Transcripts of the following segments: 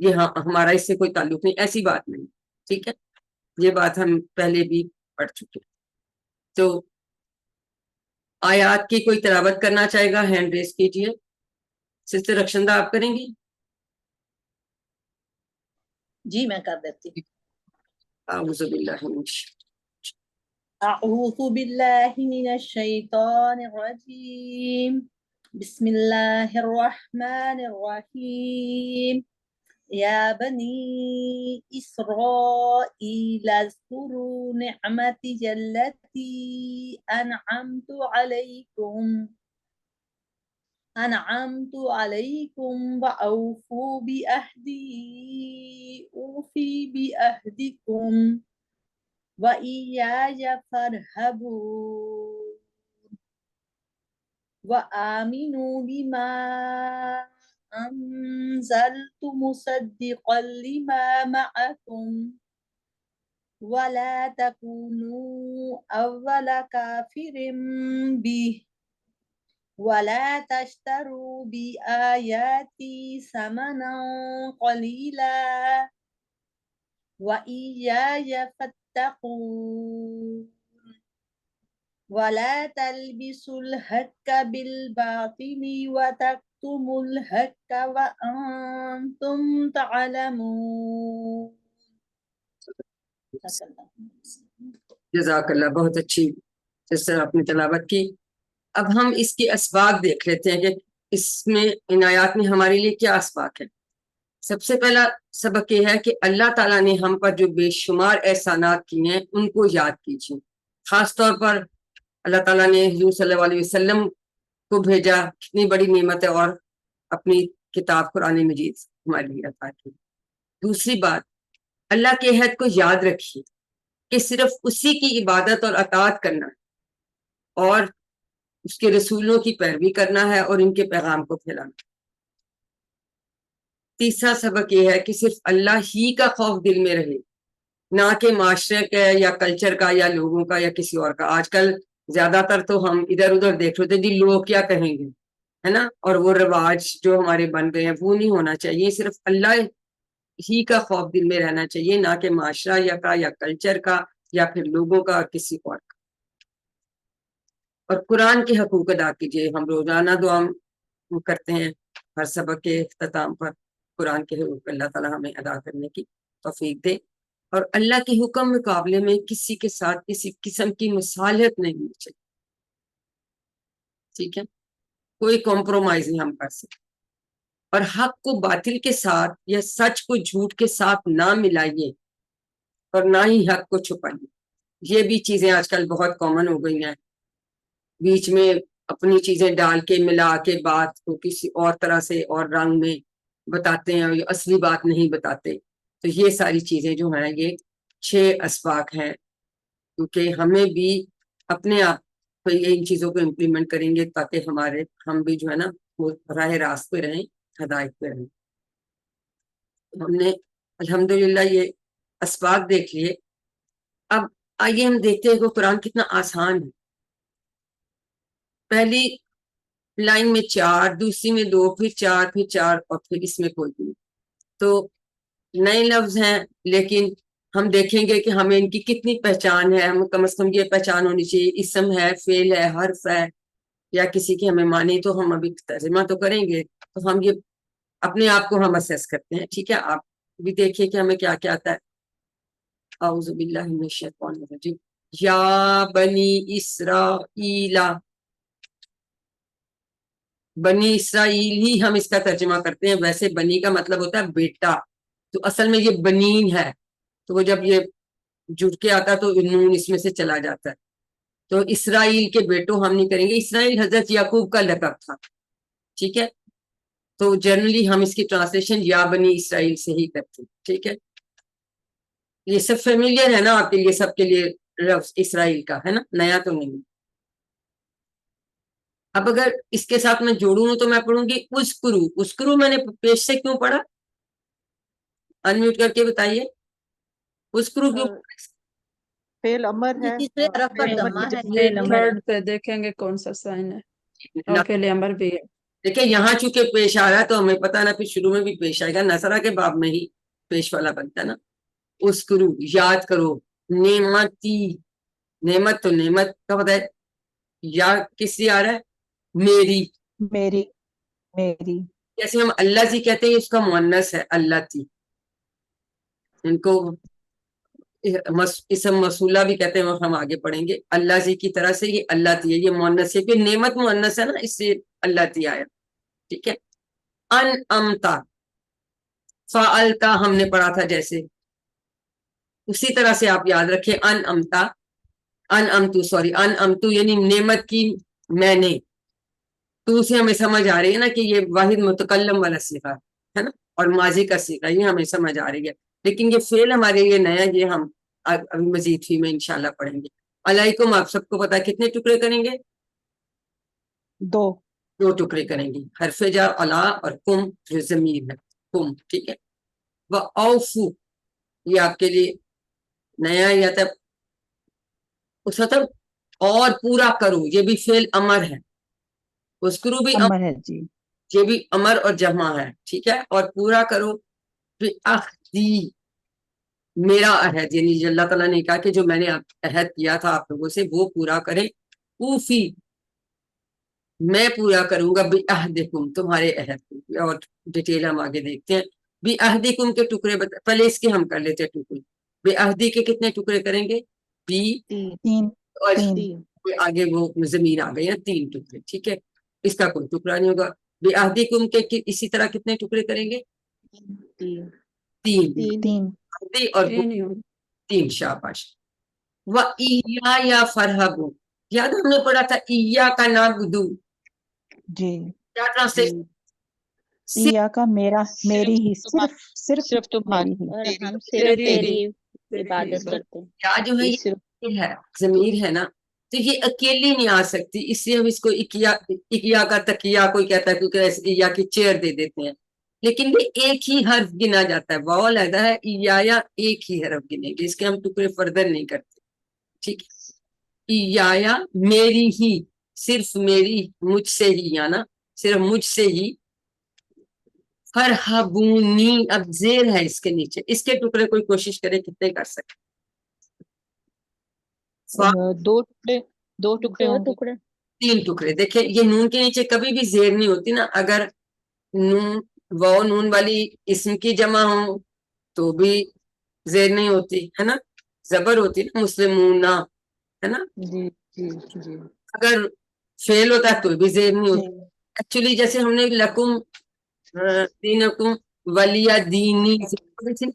یہ ہمارا اس سے کوئی تعلق نہیں، ایسی بات نہیں، ٹھیک ہے، یہ بات ہم پہلے بھی پڑھ چکے. تو آیات کی کوئی تلاوت کرنا چاہے گا ہینڈ ریز کیجیے. سسٹر رخشندہ آپ کریں گی؟ جی میں کر دیتی ہوں. اعوذ باللہ من اعوذ باللہ من الشیطان الرجیم. بسم اللہ الرحمن الرحیم. یا بنی اسرائیل اذکروا نعمتی التی انعمت علیکم وأوفوا بعہدی اوفی بعہدکم وإیایا فارہبون وآمنوا بما أنزلت مصدقا لما معكم ولا تكونوا أول كافر به ولا تشتروا بآياتي ثمنا قليلا وإياي فاتقون ولا تلبسوا الحق بالباطل وتكتموا الحق وأنتم تعلمون. جزاک اللہ، بہت اچھی جس طرح آپ نے تلاوت کی. اب ہم اس کے اسباق دیکھ لیتے ہیں کہ اس میں ان آیات میں ہمارے لیے کیا اسباق ہے. سب سے پہلا سبق یہ ہے کہ اللہ تعالیٰ نے ہم پر جو بے شمار احسانات کیے ہیں ان کو یاد کیجیے. خاص طور پر اللہ تعالیٰ نے حضور صلی اللہ علیہ وسلم کو بھیجا، کتنی بڑی نعمت ہے، اور اپنی کتاب قرآن مجید ہمارے لیے عطا کی. دوسری بات، اللہ کے عہد کو یاد رکھیے کہ صرف اسی کی عبادت اور اطاعت کرنا ہے، اور اس کے رسولوں کی پیروی کرنا ہے اور ان کے پیغام کو پھیلانا. تیسرا سبق یہ ہے کہ صرف اللہ ہی کا خوف دل میں رہے، نہ کہ معاشرے کا یا کلچر کا یا لوگوں کا یا کسی اور کا. آج کل زیادہ تر تو ہم ادھر ادھر دیکھ رہے تھے جی لوگ کیا کہیں گے، ہے نا، اور وہ رواج جو ہمارے بن گئے ہیں وہ نہیں ہونا چاہیے. صرف اللہ ہی کا خوف دل میں رہنا چاہیے، نہ کہ معاشرہ یا کلچر کا یا پھر لوگوں کا اور کسی اور کا. اور قرآن کے حقوق ادا کیجیے. ہم روزانہ دعا کرتے ہیں ہر سبق کے اختتام پر، قرآن کے حقوق اللہ تعالیٰ ہمیں ادا کرنے کی توفیق دے، اور اللہ کے حکم مقابلے میں کسی کے ساتھ کسی قسم کی مصالحت نہیں ہونی چاہیے. ٹھیک ہے، کوئی کمپرومائز نہیں ہم کر سکتے. اور حق کو باطل کے ساتھ یا سچ کو جھوٹ کے ساتھ نہ ملائیے، اور نہ ہی حق کو چھپائیے. یہ بھی چیزیں آج کل بہت کامن ہو گئی ہیں، بیچ میں اپنی چیزیں ڈال کے ملا کے بات کو کسی اور طرح سے اور رنگ میں بتاتے ہیں، اور یہ اصلی بات نہیں بتاتے. تو یہ ساری چیزیں جو ہیں یہ 6 اسباق ہیں، کیونکہ ہمیں بھی اپنے آپ کو ان چیزوں کو امپلیمنٹ کریں گے تاکہ ہم بھی جو ہے نا وہ راہ راست پہ رہیں، ہدایت پہ رہیں. ہم نے الحمدللہ یہ اسباق دیکھ لیے. اب آئیے ہم دیکھتے ہیں کہ قرآن کتنا آسان ہے. پہلی لائن میں 4، دوسری میں 2، پھر 4، پھر 4، اور پھر اس میں کوئی نہیں. تو نئے لفظ ہیں، لیکن ہم دیکھیں گے کہ ہمیں ان کی کتنی پہچان ہے. ہم کم از کم یہ پہچان ہونی چاہیے، اسم ہے، فعل ہے، حرف ہے، یا کسی کی ہمیں معنی. تو ہم ابھی ترجمہ تو کریں گے، تو ہم یہ اپنے آپ کو ہم اسیس کرتے ہیں. ٹھیک ہے، آپ بھی دیکھیے کہ ہمیں کیا کیا آتا ہے. اعوذ باللہ من الشیطان الرجیم. یا بنی اسرائیل، بنی اسرائیل ہی ہم اس کا ترجمہ کرتے ہیں. ویسے بنی کا مطلب ہوتا ہے بیٹا، تو اصل میں یہ بنین ہے. تو وہ جب یہ جڑ کے آتا تو نون اس میں سے چلا جاتا ہے. تو اسرائیل کے بیٹوں ہم نہیں کریں گے. اسرائیل حضرت یعقوب کا لقب تھا. ٹھیک ہے، تو جنرلی ہم اس کی ٹرانسلیشن یا بنی اسرائیل سے ہی کرتے ہیں. ٹھیک ہے، یہ سب فیملیئر ہے نا آپ کے لیے، سب کے لیے لفظ اسرائیل کا ہے نا، نیا تو نہیں. اب اگر اس کے ساتھ میں جوڑوں تو میں پڑھوں گی اذکرو. اذکرو میں نے پیش سے کیوں پڑھا؟ انمیوٹ کر کے بتائیے. اذکرو کیوں؟ فعل امر ہے، تیسرے حرف پر فعل امر ضمہ کی ہے. جگہ یہ تھرڈ پہ دیکھیں گے کون سا سائن ہے، اور فعل امر بھی ہے. دیکھیں یہاں چونکہ پیش آ رہا ہے تو ہمیں پتا نا پھر شروع میں بھی پیش آئے گا, نصرہ کے باب میں ہی پیش والا بنتا ہے نا. اسکرو یاد کرو, نعمتی, نعمت تو نعمت کا ہوتا ہے, یا کس سے آ رہا ہے میری, میری میری جیسے ہم اللہ جی کہتے ہیں اس کا مؤنث ہے اللہ تی, ان کو اسم موصولہ بھی کہتے ہیں, وہ ہم آگے پڑھیں گے. اللہ جی کی طرح سے یہ اللہ تی ہے, یہ مؤنث ہے, کہ نعمت مؤنث ہے نا, اس سے اللہ تی آیا. ٹھیک ہے. ان امتا فعلتا ہم نے پڑھا تھا جیسے, اسی طرح سے آپ یاد رکھیں ان امتا, ان امتو سوری ان امتو یعنی نعمت کی میں نے, تو اسے ہمیں سمجھ آ رہی ہے نا کہ یہ واحد متکلم والا صیغہ ہے نا, اور ماضی کا صیغہ, یہ ہمیں سمجھ آ رہی ہے. لیکن یہ فعل ہمارے لیے نیا, یہ ہم ابھی مزید فی میں انشاءاللہ پڑھیں گے. علیکم آپ سب کو پتا ہے کتنے ٹکڑے کریں گے؟ 2 2 ٹکڑے کریں گے. حرف جر علا اور کم جو ضمیر ہے کم. ٹھیک ہے. وَأَوْفُوا یہ آپ کے لیے نیا یا تب اس مطلب اور پورا کرو, یہ بھی فعل امر ہے. اسکرو بھی امر ہے جی. یہ بھی امر اور جمع ہے. ٹھیک ہے. اور پورا کرو بِعَہْدِی میرا عہد, یعنی اللہ تعالیٰ نے کہا کہ جو میں نے عہد کیا تھا آپ لوگوں سے وہ پورا کریں. اوفی میں پورا کروں گا بِعَہْدِکُم تمہارے عہد کو, اور ڈیٹیل ہم آگے دیکھتے ہیں. بِعَہْدِکُم کے ٹکڑے پہلے اس کے ہم کر لیتے ہیں ٹکڑے. بِعَہْدی کے کتنے ٹکڑے کریں گے؟ بی 3 اور 3 آگے وہ زمین آ گئی ہے 3 ٹکڑے. ٹھیک ہے. اس کا کوئی ٹکڑا نہیں ہوگا. بِعَہْدِکُم کے اسی طرح کتنے ٹکڑے کریں گے؟ 3 3 عہدی اور 3 شاباش. وَإِيَّايَ فَارْهَبُونِ یاد ہم نے پڑھا تھا إِيَّاكَ نَعْبُدُ, جی. کیا ٹرانسلیشن؟ ایا کا میرا, میری ہی, صرف تمہاری میری ہی. اور ہم صرف تیری عبادت کرتے ہیں. یا جو ہے صرف یہ ہے ضمیر ہے نا, تو یہ اکیلی نہیں آ سکتی, اس لیے ہم اس کو اکیا کا تکیہ کوئی کہتا ہے, کیونکہ ایسے ایا کی چیئر دے دیتے ہیں. لیکن یہ ایک ہی حرف گنا جاتا ہے, واو علیحدہ ہے, ایا ایک ہی حرف گنے گے, اس کے ہم ٹکڑے فردر نہیں کرتے. ٹھیک ہے. ایا میری ہی, صرف میری, مجھ سے ہی, یا نا صرف مجھ سے ہی. فرحبونی اب زیر ہے اس کے نیچے, اس کے ٹکڑے کوئی کوشش کرے کتنے کر سکتے؟ 2 ٹکڑے 3 ٹکڑے. دیکھیں یہ نون کے نیچے کبھی بھی زیر نہیں ہوتی نا, اگر نون واو نون والی اسم کی جمع ہو تو بھی زیر نہیں ہوتی ہے نا, زبر ہوتی نا, مسلمون ہے نا. اگر فعل ہوتا ہے تو بھی زیر نہیں ہوتی. ایکچولی جیسے ہم نے لکم دینکم ولی دینی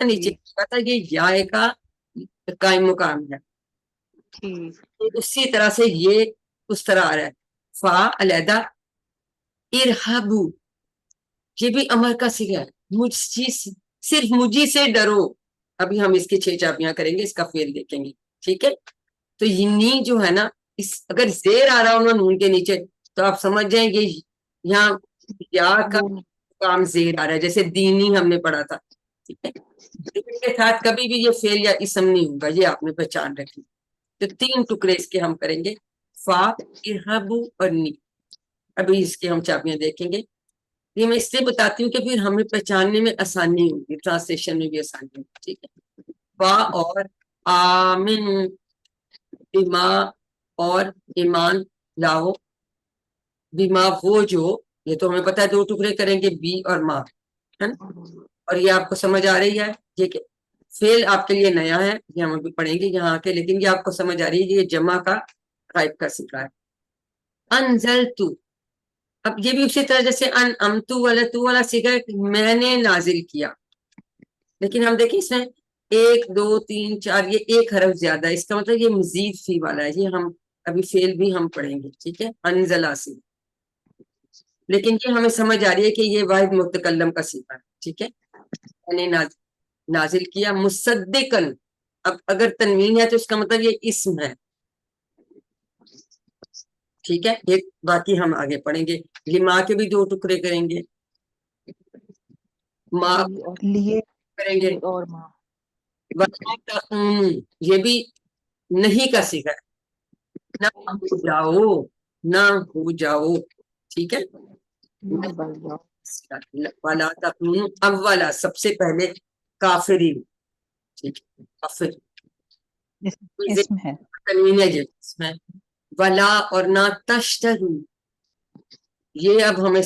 نیچے تھا, یہ یا کا قائم مقام ہے. اسی طرح سے یہ اس طرح آ رہا ہے. فا علیحدہ, ارحبو یہ بھی امر کا صیغہ ہے, صرف مجھے سے ڈرو. ابھی ہم اس کی 6 چابیاں کریں گے, اس کا فعل دیکھیں گے. ٹھیک ہے. تو یہ نی جو ہے نا, اگر زیر آ رہا ہو نون کے نیچے تو آپ سمجھ جائیں گے یہاں یا کا کام زیر آ رہا ہے, جیسے دینی ہم نے پڑھا تھا. ٹھیک ہے. اس کے ساتھ کبھی بھی یہ فعل یا اسم نہیں ہوگا, یہ آپ نے پہچان رکھی. تو 3 ٹکڑے اس کے ہم کریں گے, فا ارحبو اور نی. ابھی اس کے ہم چابیاں دیکھیں گے. یہ میں اس لیے بتاتی ہوں کہ پھر ہمیں پہچاننے میں آسانی ہوگی, ٹرانسلیشن میں بھی آسانی ہوگی. ٹھیک ہے. فا اور آمن بما اور ایمان لاؤ, بما وہ جو, یہ تو ہمیں پتا ہے 2 ٹکڑے کریں گے بی اور ماں ہے نا. اور یہ آپ کو سمجھ آ رہی ہے, یہ کہ فعل آپ کے لیے نیا ہے, یہ ہم ابھی پڑھیں گے یہاں کے, لیکن یہ آپ کو سمجھ آ رہی ہے, یہ جمع کا غائب کا صیغہ ہے. انزلتو, اب یہ بھی اسی طرح جیسے ان امتو والا تو والا صیغہ میں نے نازل کیا, لیکن ہم دیکھیں اس میں 1 2 3 4 یہ ایک حرف زیادہ ہے, اس کا مطلب یہ مزید فی والا ہے. یہ ہم ابھی فعل بھی ہم پڑھیں گے. ٹھیک ہے. انزلہ سے, لیکن یہ ہمیں سمجھ آ رہی ہے کہ یہ واحد متکلم کا صیغہ ہے. ٹھیک ہے. میں نے نازل کیا. مصدقن, اب اگر تنوین ہے تو اس کا مطلب یہ اسم ہے. ٹھیک ہے. یہ باقی ہم آگے پڑھیں گے. لما کے بھی 2 ٹکڑے کریں گے, ماں لیے کریں گے, اور ماں. یہ بھی نہیں کا صیغہ ہے, نہ ہو جاؤ, نہ ہو جاؤ. ٹھیک ہے. ولا تکونوا اولا سب سے پہلے کافرین، ٹھیک ہے، کافر اسم ہے. تنوین ہے اس میں، ولا اور نہ تشترو، یہ اب ہمیں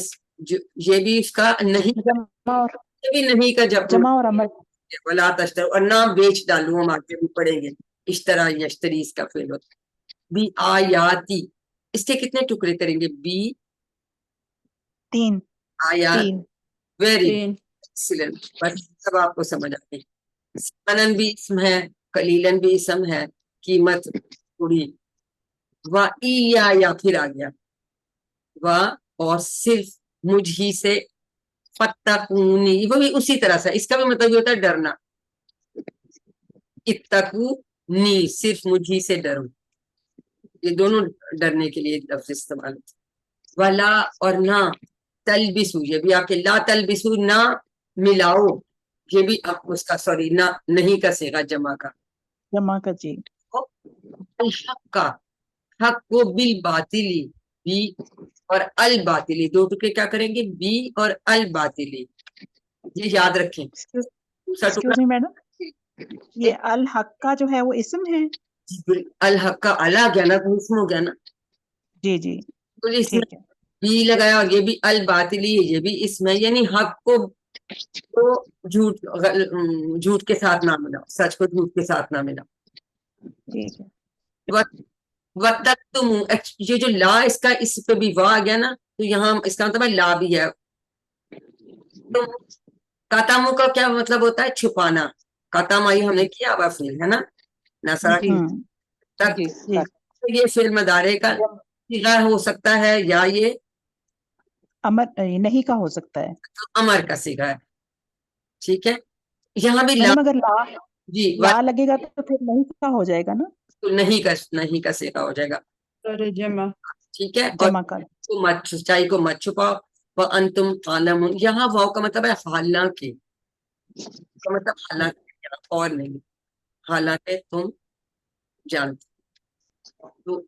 یہ بھی اس کا نہیں، یہ بھی نہیں کا جمع اور امر. ولا تشترو، اور نہ بیچ ڈالو، ہم آگے بھی پڑھیں گے، اشترا یشتری اس کا فعل ہوتا ہے. بی آیاتی، اس کے کتنے ٹکڑے کریں گے؟ بی 3 آیات، 3. ویری ایکسیلنٹ، بس سب آپ کو سمجھ آ گئی. سمنن بھی اسم ہے، قلیلن بھی اسم ہے، قیمت تھوڑی، و یا پھر آ گیا و اور صرف مجھ ہی سے، فتقونی، وہ بھی اسی طرح سے، اس کا بھی مطلب یہ ہوتا ہے ڈرنا، اتقونی صرف مجھ ہی سے ڈرو، یہ دونوں ڈرنے کے لیے لفظ استعمال ہوتے ہیں. ولا اور نہ تلبسو، یہ بھی آپ کے لا تلبسو نہ ملاؤ، یہ بھی آپ اس کا سوری نہ نہیں کا صیغہ جمع کا، جمع کا جی. الحق کا، حق کو بالباطلی، بی اور الباطلی، دو ٹکڑے کیا کریں گے؟ بی اور الباطلی، یہ یاد رکھیں. دوسرا ٹکڑا ایکسکیوز می میڈم، یہ الحق کا جو ہے وہ اسم ہے. الحق کا الا گیا نا، تو اسم ہو گیا نا، جی جی تو اس میں ٹھیک ہے. بی لگایا، اور یہ بھی الباطلی ہے، یہ بھی اسم ہے، یعنی حق کو تو جھوٹ کے ساتھ نہ ملاؤ، سچ کو جھوٹ کے ساتھ نہ ملاؤ. ٹھیک ہے. وَتَكْتُمُ، یہ جو لا اس کا اس پہ بھی وا آ گیا نا، تو یہاں اس کا مطلب ہے لا بھی ہے. کاتامو کا کیا مطلب ہوتا ہے؟ چھپانا. کاتامائی ہم نے کیا ہوا فیل ہے نا، نصرہ جی تک، جی یہ فعل مضارع کا صیغہ ہو سکتا ہے، یا یہ امر نہیں کا ہو سکتا ہے. امر کا صیغہ ہے. ٹھیک ہے، یہاں بھی لا، میڈم اگر لا جی لا لگے گا تو پھر نہیں کا ہو جائے گا نا. نہیں کا صیغہ ہو جائے گا. ٹھیک ہے، اور جمع کا. سچائی کو مت چھپاؤ. وَأَنْتُمْ تَعْلَمُونَ، یہاں واو کا مطلب ہے حالانکہ، کا مطلب حالانکہ اور نہیں، حالانکہ تم جانتے. تو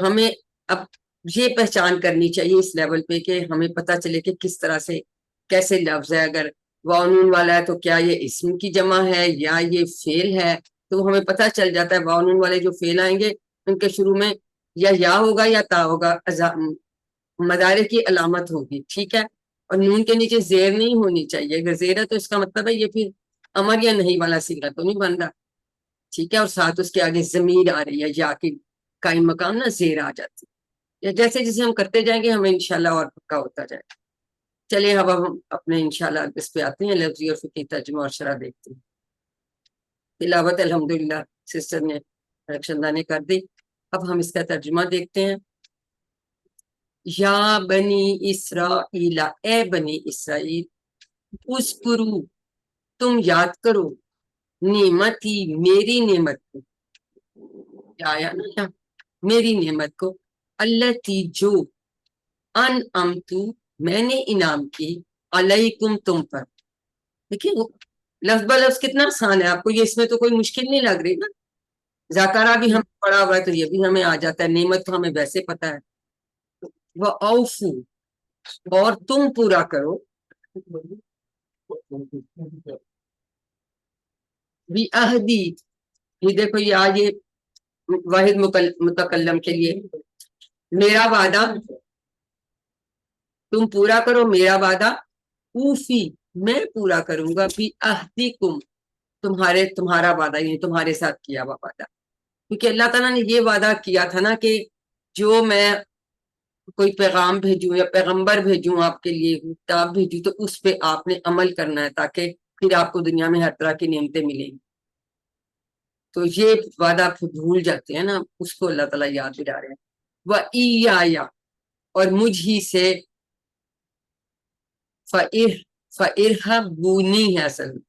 ہمیں اب یہ پہچان کرنی چاہیے اس لیول پہ کہ ہمیں پتہ چلے کہ کس طرح سے کیسے لفظ ہے. اگر واؤنون والا ہے تو کیا یہ اسم کی جمع ہے یا یہ فعل ہے، تو ہمیں پتہ چل جاتا ہے. واؤنون والے جو فعل آئیں گے ان کے شروع میں یا ہوگا یا تا ہوگا، مضارع کی علامت ہوگی. ٹھیک ہے، اور نون کے نیچے زیر نہیں ہونی چاہیے. اگر زیر ہے تو اس کا مطلب ہے یہ پھر امر یا نہیں والا صیغہ تو نہیں بن رہا. ٹھیک ہے، اور ساتھ اس کے آگے ضمیر آ رہی ہے، یا کہ قائم مقام نا زیر آ جاتی ہے. یا جیسے جیسے ہم کرتے جائیں گے ہمیں انشاءاللہ اور پکا ہوتا جائے گا. چلیے اب ہم اپنے انشاءاللہ اس پہ آتے ہیں، لفظی اور فقہی ترجمہ اور شرح دیکھتے ہیں. تلاوت الحمدللہ سسٹر نے رکشندہ نے کر دی. اب ہم اس کا ترجمہ دیکھتے ہیں. یا بنی اسرائیل، اے بنی اسرائیل، اذکروا، تم یاد کرو، نعمتی، میری نعمت کو، کیا آیا نا، میری نعمت کو، التی، جو، انعمتو، میں نے انعام کی، علیکم، تم پر. دیکھیں لفظ بلفظ کتنا آسان ہے، آپ کو یہ اس میں تو کوئی مشکل نہیں لگ رہی نا. ذاکرہ بھی ہم پڑھا ہوا ہے تو یہ بھی ہمیں آ جاتا ہے. نعمت تو ہمیں ویسے پتہ ہے. وَأَوْفُوا، اور تم پورا کرو، بِعَہْدِی، یہ دیکھو یہ آج یہ واحد متکلم کے لیے، میرا وعدہ تم پورا کرو، میرا وعدہ، اوفی، میں پورا کروں گا، بِعَہْدِکُم، تمہارا وعدہ، یعنی تمہارے ساتھ کیا ہوا وعدہ. کیونکہ اللہ تعالیٰ نے یہ وعدہ کیا تھا نا کہ جو میں کوئی پیغام بھیجوں یا پیغمبر بھیجوں آپ کے لیے، کتاب بھیجوں، تو اس پہ آپ نے عمل کرنا ہے تاکہ پھر آپ کو دنیا میں ہر طرح کی نعمتیں ملیں گی. تو یہ وعدہ پھر بھول جاتے ہیں نا، اس کو اللہ تعالیٰ یاد دلا رہے ہیں. وَإِيَّايَ، اور مجھ ہی سے، فَإِرْهَبُونِی ہے اصل میں،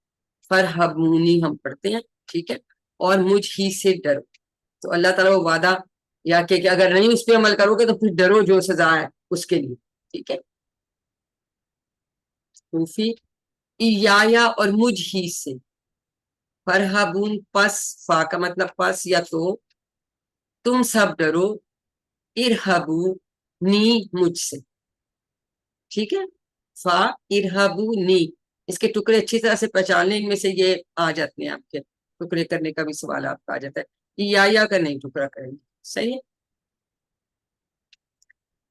فَرْهَبُونِی ہم پڑھتے ہیں. ٹھیک ہے، اور مجھ ہی سے ڈرو. تو اللہ تعالیٰ وہ وعدہ یا کہ اگر نہیں اس پہ عمل کرو گے تو پھر ڈرو جو سزا ہے اس کے لیے. ٹھیک ہے، خوفی، ایایا، اور مجھ ہی سے، فرحبون، پس، فا کا مطلب پس یا تو، تم سب ڈرو، ارحبو، نی، مجھ سے. ٹھیک ہے. فا ارہبونی، اس کے ٹکڑے اچھی طرح سے پہچان لیں، ان میں سے یہ آ جاتے ہیں آپ کے ٹکڑے کرنے کا بھی سوال آپ کا آ جاتا ہے، یا کا نہیں ٹکڑا کریں گے. صحیح ہے.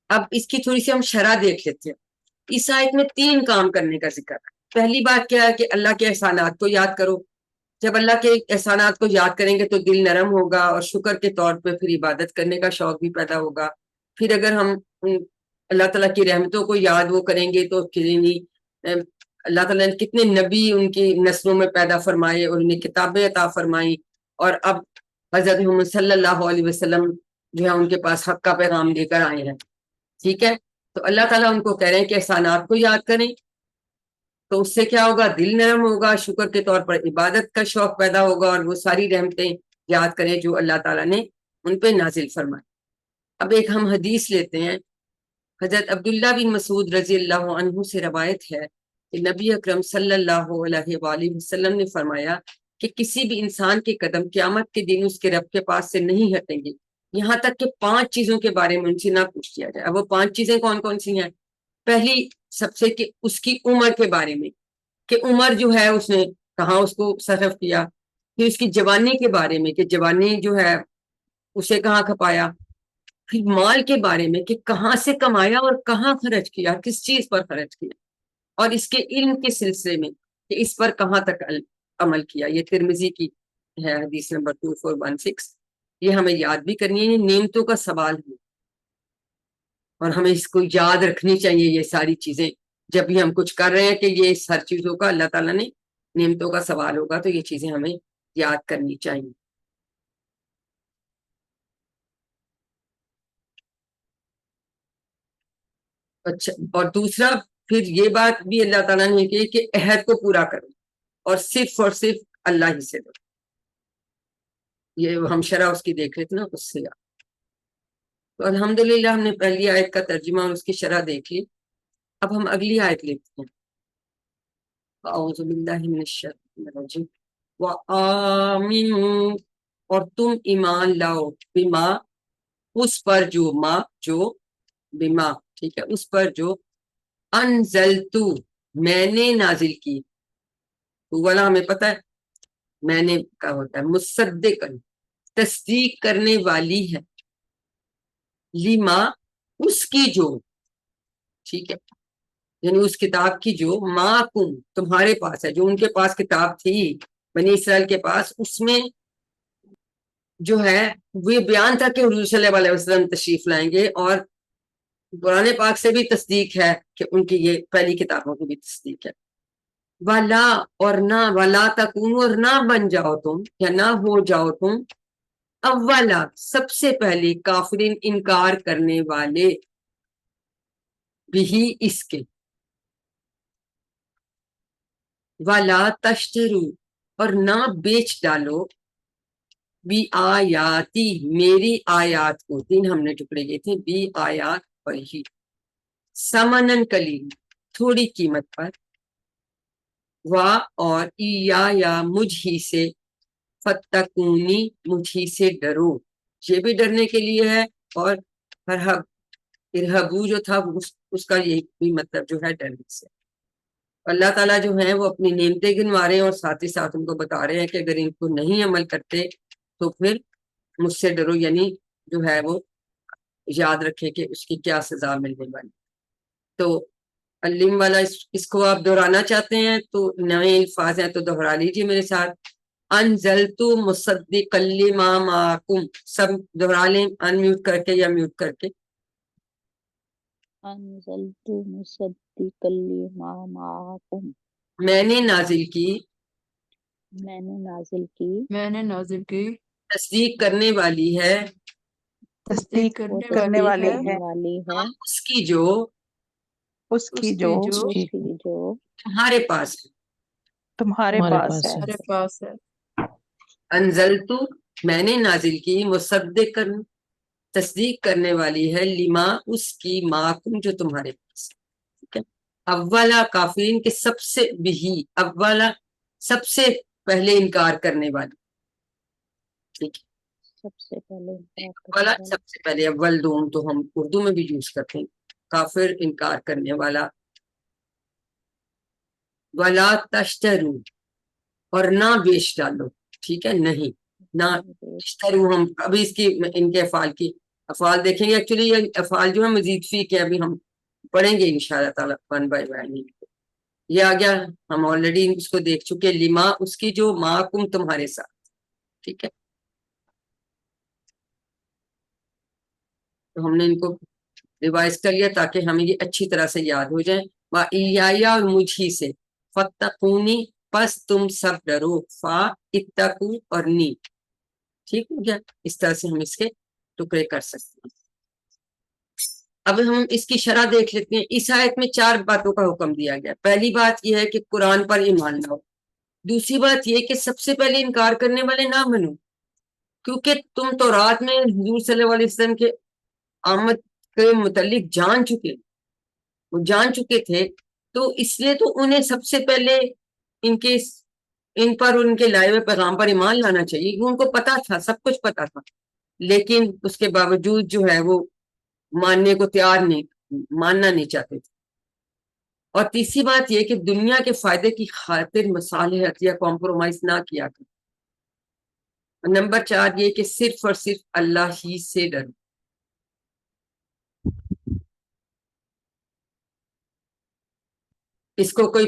اب اس کی تھوڑی سی ہم شرح دیکھ لیتے ہیں. اس آیت میں 3 کام کرنے کا ذکر ہے. پہلی بات کیا ہے کہ اللہ کے احسانات کو یاد کرو. جب اللہ کے احسانات کو یاد کریں گے تو دل نرم ہوگا اور شکر کے طور پہ پھر عبادت کرنے کا شوق بھی پیدا ہوگا. پھر اگر ہم اللہ تعالیٰ کی رحمتوں کو یاد وہ کریں گے تو اللہ تعالیٰ نے کتنے نبی ان کی نسلوں میں پیدا فرمائے اور انہیں کتابیں عطا فرمائی، اور اب حضرت محمد صلی اللہ علیہ وسلم جو ہے ان کے پاس حق کا پیغام لے کر آئے ہیں. ٹھیک ہے. تو اللہ تعالیٰ ان کو کہہ رہے ہیں کہ احسانات کو یاد کریں، تو اس سے کیا ہوگا؟ دل نرم ہوگا، شکر کے طور پر عبادت کا شوق پیدا ہوگا، اور وہ ساری رحمتیں یاد کریں جو اللہ تعالیٰ نے ان پہ نازل فرمائی. اب ایک ہم حدیث لیتے ہیں. حضرت عبداللہ بن مسعود رضی اللہ عنہ سے روایت ہے کہ نبی اکرم صلی اللہ علیہ وآلہ وسلم نے فرمایا کہ کسی بھی انسان کے قدم قیامت کے دن اس کے رب کے پاس سے نہیں ہٹیں گے یہاں تک کہ 5 چیزوں کے بارے میں ان سے نہ پوچھ لیا جائے. اب وہ 5 چیزیں کون کون سی ہیں؟ پہلی سب سے کہ اس کی عمر کے بارے میں، کہ عمر جو ہے اس نے کہاں اس کو صرف کیا. پھر اس کی جوانی کے بارے میں کہ جوانی جو ہے اسے کہاں کھپایا. پھر مال کے بارے میں کہ کہاں سے کمایا اور کہاں خرچ کیا، کس چیز پر خرچ کیا. اور اس کے علم کے سلسلے میں کہ اس پر کہاں تک عمل کیا. یہ ترمذی کی ہے حدیث نمبر 2416. یہ ہمیں یاد بھی کرنی ہے، یہ نعمتوں کا سوال ہے اور ہمیں اس کو یاد رکھنی چاہیے. یہ ساری چیزیں جب بھی ہم کچھ کر رہے ہیں کہ یہ ہر چیزوں کا اللہ تعالیٰ نے نعمتوں کا سوال ہوگا، تو یہ چیزیں ہمیں یاد کرنی چاہیے. اچھا، اور دوسرا پھر یہ بات بھی اللہ تعالیٰ نے کی کہ عہد کو پورا کرو اور صرف اللہ ہی سے دو. یہ ہم شرح اس کی دیکھ رہے تھے نا، اس سے. تو الحمدللہ ہم نے پہلی آیت کا ترجمہ اور اس کی شرح دیکھ لی. اب ہم اگلی آیت لیتے ہیں. اعوذ باللہ من الشیطان الرجیم. وآمنوا، اور تم ایمان لاؤ، بما، اس پر جو، ما جو، بما، ٹھیک ہے، اس پر جو، انزلتو، میں نے نازل کی. تو والا ہمیں پتہ ہے میں نے کہا ہوتا ہے مصدقن، تصدیق کرنے والی ہے، لما، اس کی جو، ٹھیک ہے، یعنی اس کتاب کی جو، معکم، تمہارے پاس ہے، جو ان کے پاس کتاب تھی بنی اسرائیل کے پاس، اس میں جو ہے وہ بیان تھا کہ حضور صلی اللہ علیہ وسلم تشریف لائیں گے، اور قرآن پاک سے بھی تصدیق ہے کہ ان کی یہ پہلی کتابوں کی بھی تصدیق ہے. ولا، اور نہ، ولا تکونوا، اور نہ بن جاؤ تم یا نہ ہو جاؤ تم، اولا، سب سے پہلے، کافرین، انکار کرنے والے، بھی، اس کے. ولا تشترو، اور نہ بیچ ڈالو، بی آیاتی، میری آیات کو. 3 ہم نے ٹکڑے لیے تھے، بی آیات پر ہی، سمنن قلیل، تھوڑی قیمت پر، وا، اور یا مجھ ہی سے، فتقونی، مجھ ہی سے ڈرو. یہ بھی ڈرنے کے لیے ہے، اور ارہبو جو تھا اس کا یہ بھی مطلب جو ہے ڈرنے سے. اللہ تعالیٰ جو ہیں وہ اپنی نعمتیں گنوا رہے ہیں اور ساتھ ہی ساتھ ان کو بتا رہے ہیں کہ اگر ان کو نہیں عمل کرتے تو پھر مجھ سے ڈرو، یعنی جو ہے وہ یاد رکھے کہ اس کی کیا سزا ملنے والی. تو علم والا اس کو آپ دہرانا چاہتے ہیں تو نئے الفاظ ہیں تو دہرا لیجیے میرے ساتھ. انزلت مصدقا لما معکم، سب دہرا لیں ان میوٹ کر کے یا میوٹ کر کے. انزلت مصدقا لما معکم، میں نے نازل کی، میں نے نازل کی، میں نے نازل کی، تصدیق کرنے والی ہے، تصدیق وہ کرنے تصدیق والی کرنے ہے، والی ہے، اس کی جو، اس کی اس جو کی جو اس کی جو تمہارے پاس ہے. تمہارے پاس ہے. ہمارے پاس ہے. انزلت، میں نے نازل کی، مصدقا، تصدیق کرنے والی ہے، لما، اس کی، معکم، جو تمہارے پاس ہے. ٹھیک ہے. اولا، کافرین کے سب سے بھی، اولا، سب سے پہلے انکار کرنے والی. ٹھیک ہے. سب سے پہلے انکار کرنے اولا، والی. سب سے پہلے، اول دوم تو ہم اردو میں بھی یوز کرتے ہیں. کافر انکار کرنے والا. ولا تشترو اور نہ بیچ ڈالو. ٹھیک ہے, نہیں نہ تشترو. ہم ابھی اس کی ان کے افعال دیکھیں گے. ایکچولی یہ افعال جو ہے مزید فی کے ابھی ہم پڑھیں گے انشاءاللہ تعالیٰ ون بائی ون. یہ آ گیا, ہم آلریڈی اس کو دیکھ چکے. لما اس کی جو معکم تمہارے ساتھ. ٹھیک ہے, تو ہم نے ان کو ریوائز کر لیا تاکہ ہمیں یہ اچھی طرح سے یاد ہو جائیں. وَإِيَّايَ اور مجھ ہی سے. فَاتَّقُونِ پس تم سب ڈرو. فا اتقو اور نی. ٹھیک ہو گیا, اس طرح سے ہم اس کے ٹکڑے کر سکتے ہیں. اب ہم اس کی شرح دیکھ لیتے ہیں. اس آیت میں 4 باتوں کا حکم دیا گیا. پہلی بات یہ ہے کہ قرآن پر ایمان لاؤ. دوسری بات یہ کہ سب سے پہلے انکار کرنے والے نہ بنو, کیونکہ تم تورات میں حضور صلی اللہ علیہ وسلم کے آمد کے متعلق جان چکے تھے, تو اس لیے تو انہیں سب سے پہلے ان پر ان کے لائے ہوئے پیغام پر ایمان لانا چاہیے. ان کو پتا تھا, سب کچھ پتا تھا, لیکن اس کے باوجود جو ہے وہ ماننے کو ماننا نہیں چاہتے تھے. اور تیسری بات یہ کہ دنیا کے فائدے کی خاطر مصالحت یا کمپرومائز نہ کیا کرو. نمبر 4 یہ کہ صرف اور صرف اللہ ہی سے ڈرو. اس کو کوئی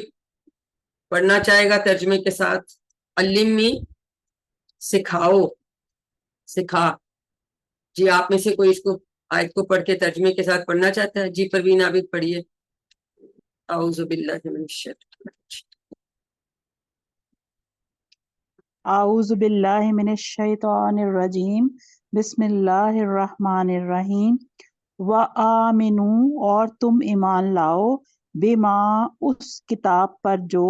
پڑھنا چاہے گا ترجمے کے ساتھ. علمی سکھا. جی آپ میں سے کوئی اس کو آیت کو پڑھ کے ترجمے کے ساتھ پڑھنا چاہتا ہے؟ جی پروین عابد پڑھیے. اعوذ باللہ من الشیطان الرجیم. اعوذ باللہ من الشیطان الرجیم. بسم اللہ الرحمن الرحیم. وآمنوا اور تم ایمان لاؤ. بما اس کتاب پر جو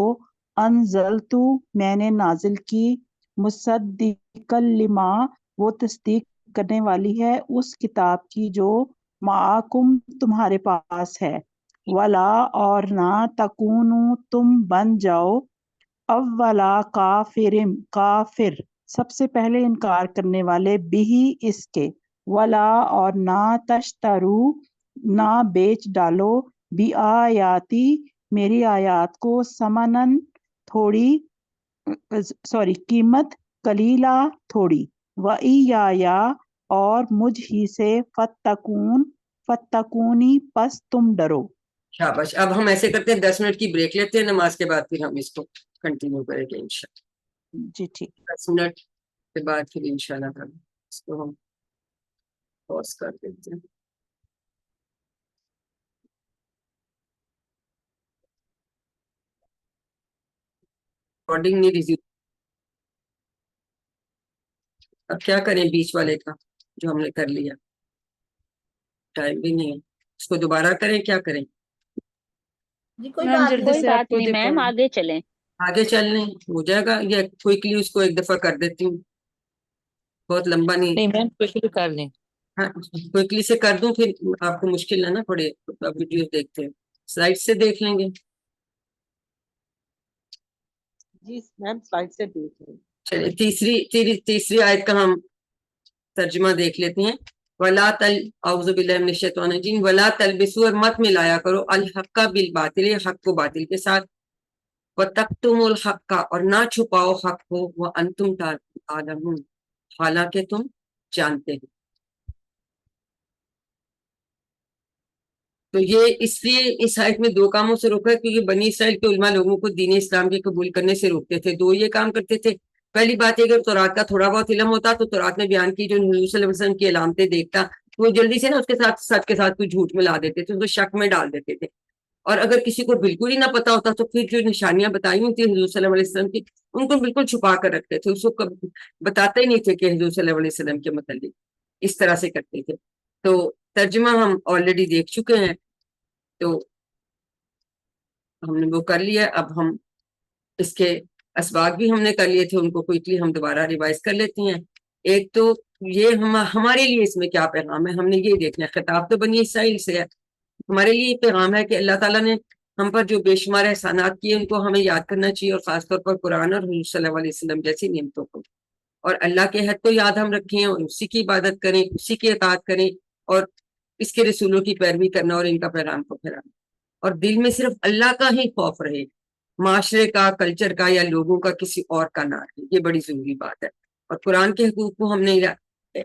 انزلتو میں نے نازل کی. مصدقا لما وہ تصدیق کرنے والی ہے اس کتاب کی جو معاکم تمہارے پاس ہے. ولا اور نہ تکونو تم بن جاؤ. اولا کافر سب سے پہلے انکار کرنے والے بھی اس کے. ولا اور نہ تشترو نہ بیچ ڈالو. بی آیاتی میری آیات کو. سمنن تھوڑی قیمت. کلیلہ تھوڑی. وَإِيَّايَ اور مجھ ہی سے. فتقونی پس تم ڈرو. شاباش. اب ہم ایسے کرتے ہیں 10 منٹ کی بریک لیتے ہیں, نماز کے بعد پھر ہم اس کو کنٹینیو کریں گے انشاءاللہ. جی ٹھیک. 10 منٹ کے بعد پھر انشاءاللہ تعالی اس کو ہم پاز کر دیتے ہیں. ریکارڈنگ نہیں ریزیو. اب کیا کریں بیچ والے کا جو ہم نے کر لیا, ٹائم بھی نہیں ہے. اس کو دوبارہ کریں, کیا کریں؟ جی کوئی میم بات جلدی نہیں. کوئی سے آپ بات کو نہیں میم, آگے چلیں. آگے چلنے ہو جائے گا یا کوئکلی اس کو ایک دفعہ کر دیتی ہوں, بہت لمبا نہیں. نہیں میم کوئکلی کر لیں. ہاں کوئکلی سے کر دوں, پھر آپ کو مشکل نہ پڑے. ویڈیو دیکھتے ہیں, سلائڈ سے دیکھ لیں گے. جی میم سلائڈ سے دیکھ لیں. چلیے تیسری آیت کا ہم ترجمہ دیکھ لیتے ہیں. اعوذ باللہ من الشیطان الرجیم. ولا تلبسوا اور مت ملایا کرو. الحق بالباطل حق کو باطل کے ساتھ. وتکتموا الحق اور نہ چھپاؤ حق کو. وانتم تعلمون حالانکہ تم جانتے ہو. تو یہ اس لیے اس آیت میں 2 کاموں سے روکا ہے کیونکہ بنی اسرائیل کے علماء لوگوں کو دین اسلام کے قبول کرنے سے روکتے تھے. 2 یہ کام کرتے تھے. پہلی بات ہے اگر تورات کا تھوڑا بہت علم ہوتا تو تورات میں بیان کی جو حضور صلی اللہ علیہ وسلم کی علامتیں دیکھتا, وہ جلدی سے نا اس کے ساتھ سچ کے ساتھ کوئی جھوٹ ملا دیتے تھے, اس کو شک میں ڈال دیتے تھے. اور اگر کسی کو بالکل ہی نہ پتا ہوتا تو پھر جو نشانیاں بتائی ہوئی تھی حضور صلی اللہ علیہ وسلم کی, ان کو بالکل چھپا کر رکھتے تھے. اس کو بتاتے ہی نہیں تھے کہ حضور صلی اللہ علیہ وسلم کے متعلق. اس طرح سے کرتے تھے. تو ترجمہ ہم آلریڈی دیکھ چکے ہیں, تو ہم نے وہ کر لیا. اب ہم اس کے اسباق بھی ہم نے کر لیے تھے, ان کو کوئکلی ہم دوبارہ ریوائز کر لیتے ہیں. ایک تو یہ ہمارے لیے اس میں کیا پیغام ہے, ہم نے یہ دیکھنا ہے. خطاب تو بنی اسرائیل سے ہے. ہمارے لیے یہ پیغام ہے کہ اللہ تعالیٰ نے ہم پر جو بے شمار احسانات کیے ان کو ہمیں یاد کرنا چاہیے, اور خاص طور پر قرآن اور حضور صلی اللہ علیہ وسلم جیسی نعمتوں کو. اور اللہ کے حد کو یاد ہم رکھیں اور اسی کی عبادت کریں, اسی کی اطاعت کریں, اور اس کے رسولوں کی پیروی کرنا اور ان کا پیغام کو پھیلانا، اور دل میں صرف اللہ کا ہی خوف رہے، معاشرے کا، کلچر کا یا لوگوں کا کسی اور کا نہ رہے. یہ بڑی ضروری بات ہے. اور قرآن کے حقوق کو ہم نے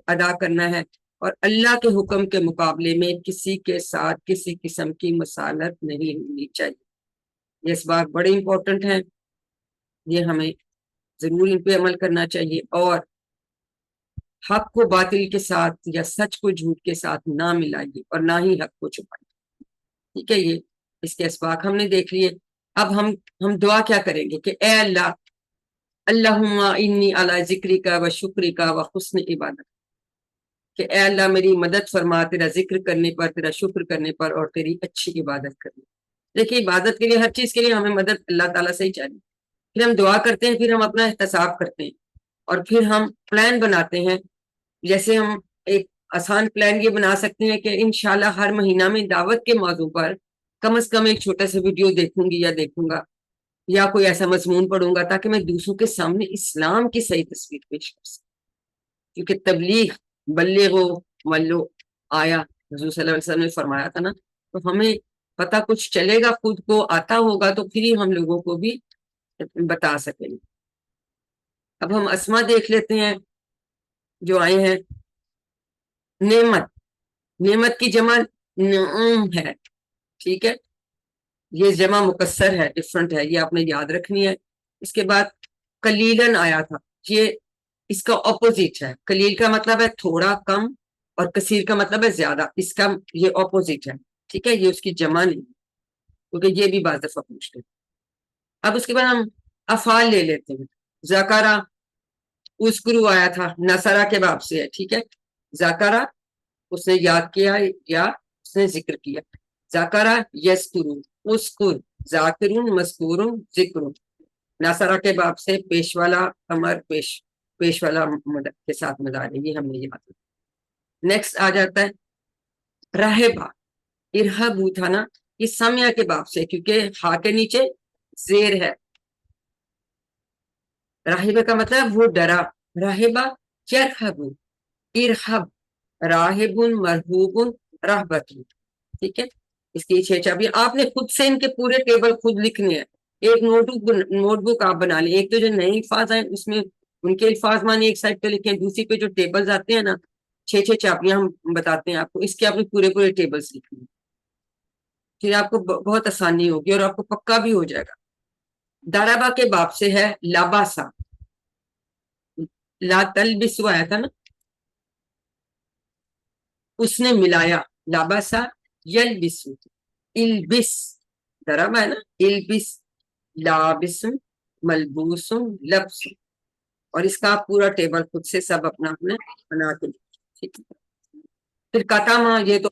ادا کرنا ہے، اور اللہ کے حکم کے مقابلے میں کسی کے ساتھ کسی قسم کی مصالحت نہیں ہونی چاہیے. یہ اسباق بڑے امپورٹنٹ ہیں، یہ ہمیں ضرور ان پہ عمل کرنا چاہیے، اور حق کو باطل کے ساتھ یا سچ کو جھوٹ کے ساتھ نہ ملائیے اور نہ ہی حق کو چھپائیے. ٹھیک ہے، یہ اس کے اسباق ہم نے دیکھ لیے. اب ہم دعا کیا کریں گے کہ اے اللہ، اللہم انی علی ذکری کا و شکری کا و حسن عبادت، کہ اے اللہ میری مدد فرما تیرا ذکر کرنے پر، تیرا شکر کرنے پر، اور تیری اچھی عبادت کرنے. دیکھیے عبادت کے لیے، ہر چیز کے لیے ہمیں مدد اللہ تعالیٰ سے ہی چاہیے. پھر ہم دعا کرتے ہیں، پھر ہم اپنا احتساب کرتے ہیں، اور پھر ہم پلان بناتے ہیں. جیسے ہم ایک آسان پلان یہ بنا سکتے ہیں کہ انشاءاللہ ہر مہینہ میں دعوت کے موضوع پر کم از کم ایک چھوٹا سا ویڈیو دیکھوں گی یا دیکھوں گا، یا کوئی ایسا مضمون پڑھوں گا، تاکہ میں دوسروں کے سامنے اسلام کی صحیح تصویر پیش کر سکوں. کیونکہ تبلیغ، بلغو ولو آیا حضور صلی اللہ علیہ وسلم نے فرمایا تھا نا، تو ہمیں پتہ کچھ چلے گا، خود کو آتا ہوگا تو پھر ہی ہم لوگوں کو بھی بتا سکیں گے. اب ہم اسما دیکھ لیتے ہیں جو آئے ہیں. نعمت کی جمع نعوم ہے. ٹھیک ہے، یہ جمع مکسر ہے، ڈفرنٹ ہے، یہ آپ نے یاد رکھنی ہے. اس کے بعد قلیلاً آیا تھا، یہ اس کا اپوزٹ ہے. قلیل کا مطلب ہے تھوڑا، کم، اور کثیر کا مطلب ہے زیادہ. اس کا یہ اپوزٹ ہے. ٹھیک ہے، یہ اس کی جمع نہیں، کیونکہ یہ بھی بعض دفعہ پوچھتے ہیں. اب اس کے بعد ہم افعال لے لیتے ہیں. ذکرہ، اذکروا آیا تھا، نصرہ کے باب سے ہے. ٹھیک ہے، ذکرہ اس نے یاد کیا یا اس نے ذکر کیا. ذکرہ یذکر، اذکر، ذاکرون، مذکورون، ذکر. نصرہ کے باب سے پیش والا امر، پیش والا کے ساتھ مظاہرے، یہ ہم نے یاد کیا. نیکسٹ آ جاتا ہے راہبہ. ارہبو تھا نا، یہ سمیہ کے باب سے، کیونکہ ہا کے نیچے زیر ہے. راہبہ کا مطلب وہ ڈرا. راہبہ یرہبو، ارہب، راہب، مرہوب، رہبت. ٹھیک ہے، اس کی 6 چابیاں. آپ نے خود سے ان کے پورے ٹیبل خود لکھنے ہیں. ایک نوٹ بک آپ بنا لیں. ایک تو جو نئے الفاظ ہیں اس میں ان کے الفاظ مانی ایک سائڈ پہ لکھیں، دوسری پہ جو ٹیبلز آتے ہیں نا، 6 چابیاں ہم بتاتے ہیں آپ کو، اس کے آپ نے پورے ٹیبلز لکھنے ہیں. پھر آپ کو بہت آسانی ہوگی اور آپ کو پکا بھی ہو جائے گا. دارابا کے باب سے ہے لاباسا. لا تلبسو آیا تھا نا، اس نے ملایا. لاباسا یلبسو، البس، درابا ہے نا، البس، لابسن، ملبوسن، لبس. اور اس کا پورا ٹیبل خود سے سب اپنا بنا کے. ٹھیک ہے، پھر کتاما، یہ تو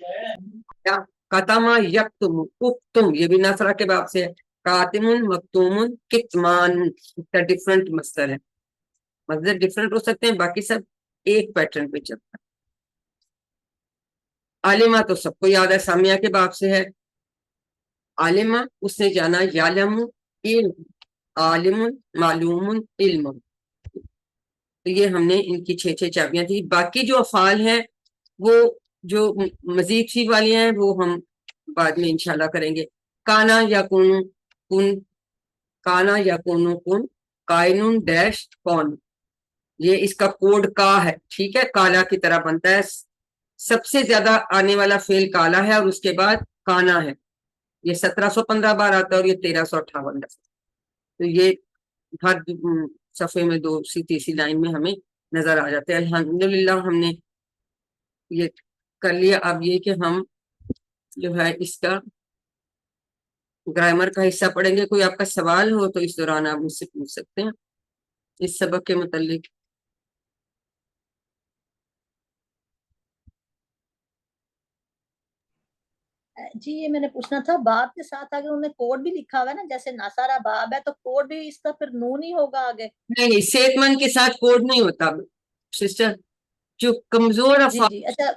کتاما یکتم، اکتم، یہ بھی نصرہ کے باب سے ہے. کاتمن، مکتومن، کتمان. اس کا ڈفرنٹ مصدر ہے، مصدر ڈفرنٹ ہو سکتے ہیں، باقی سب ایک پیٹرن پہ چلتا ہے. عالمہ تو سب کو یاد ہے، سامیہ کے باب سے ہے. عالمہ اس نے جانا، یعلم، علم، عالم، معلوم، علم. تو یہ ہم نے ان کی 6 چابیاں تھی. باقی جو افعال ہیں وہ جو مزید فی والی ہیں وہ ہم بعد میں انشاءاللہ کریں گے. کانا یا کن، کانا یا کن، کائنون ڈیش کون. یہ اس کا کوڈ کا ہے. ٹھیک ہے، کالا کی طرح بنتا ہے. سب سے زیادہ آنے والا فعل کالا ہے، اور اس کے بعد کانا ہے. یہ 1715 بار آتا ہے اور یہ 1358 دفعہ. تو یہ ہر صفحے میں 2 تیسری لائن میں ہمیں نظر آ جاتے ہیں. الحمدللہ ہم نے یہ کر لیا. اب یہ کہ ہم جو ہے اس کا گرامر کا حصہ پڑھیں گے. کوئی آپ کا سوال ہو تو اس دوران آپ مجھ سے پوچھ سکتے ہیں اس سبق کے متعلق. جی یہ میں نے پوچھنا تھا، باب کے ساتھ اگر انہوں نے کوڈ بھی لکھا ہوا ہے نا، جیسے ناصارہ باب ہے تو کوڈ بھی اس کا پھر نون ہی ہوگا آگے. نہیں، صحت مند کے ساتھ کوڈ نہیں ہوتا سسٹر. جو کمزور جی افعال جی اچھا.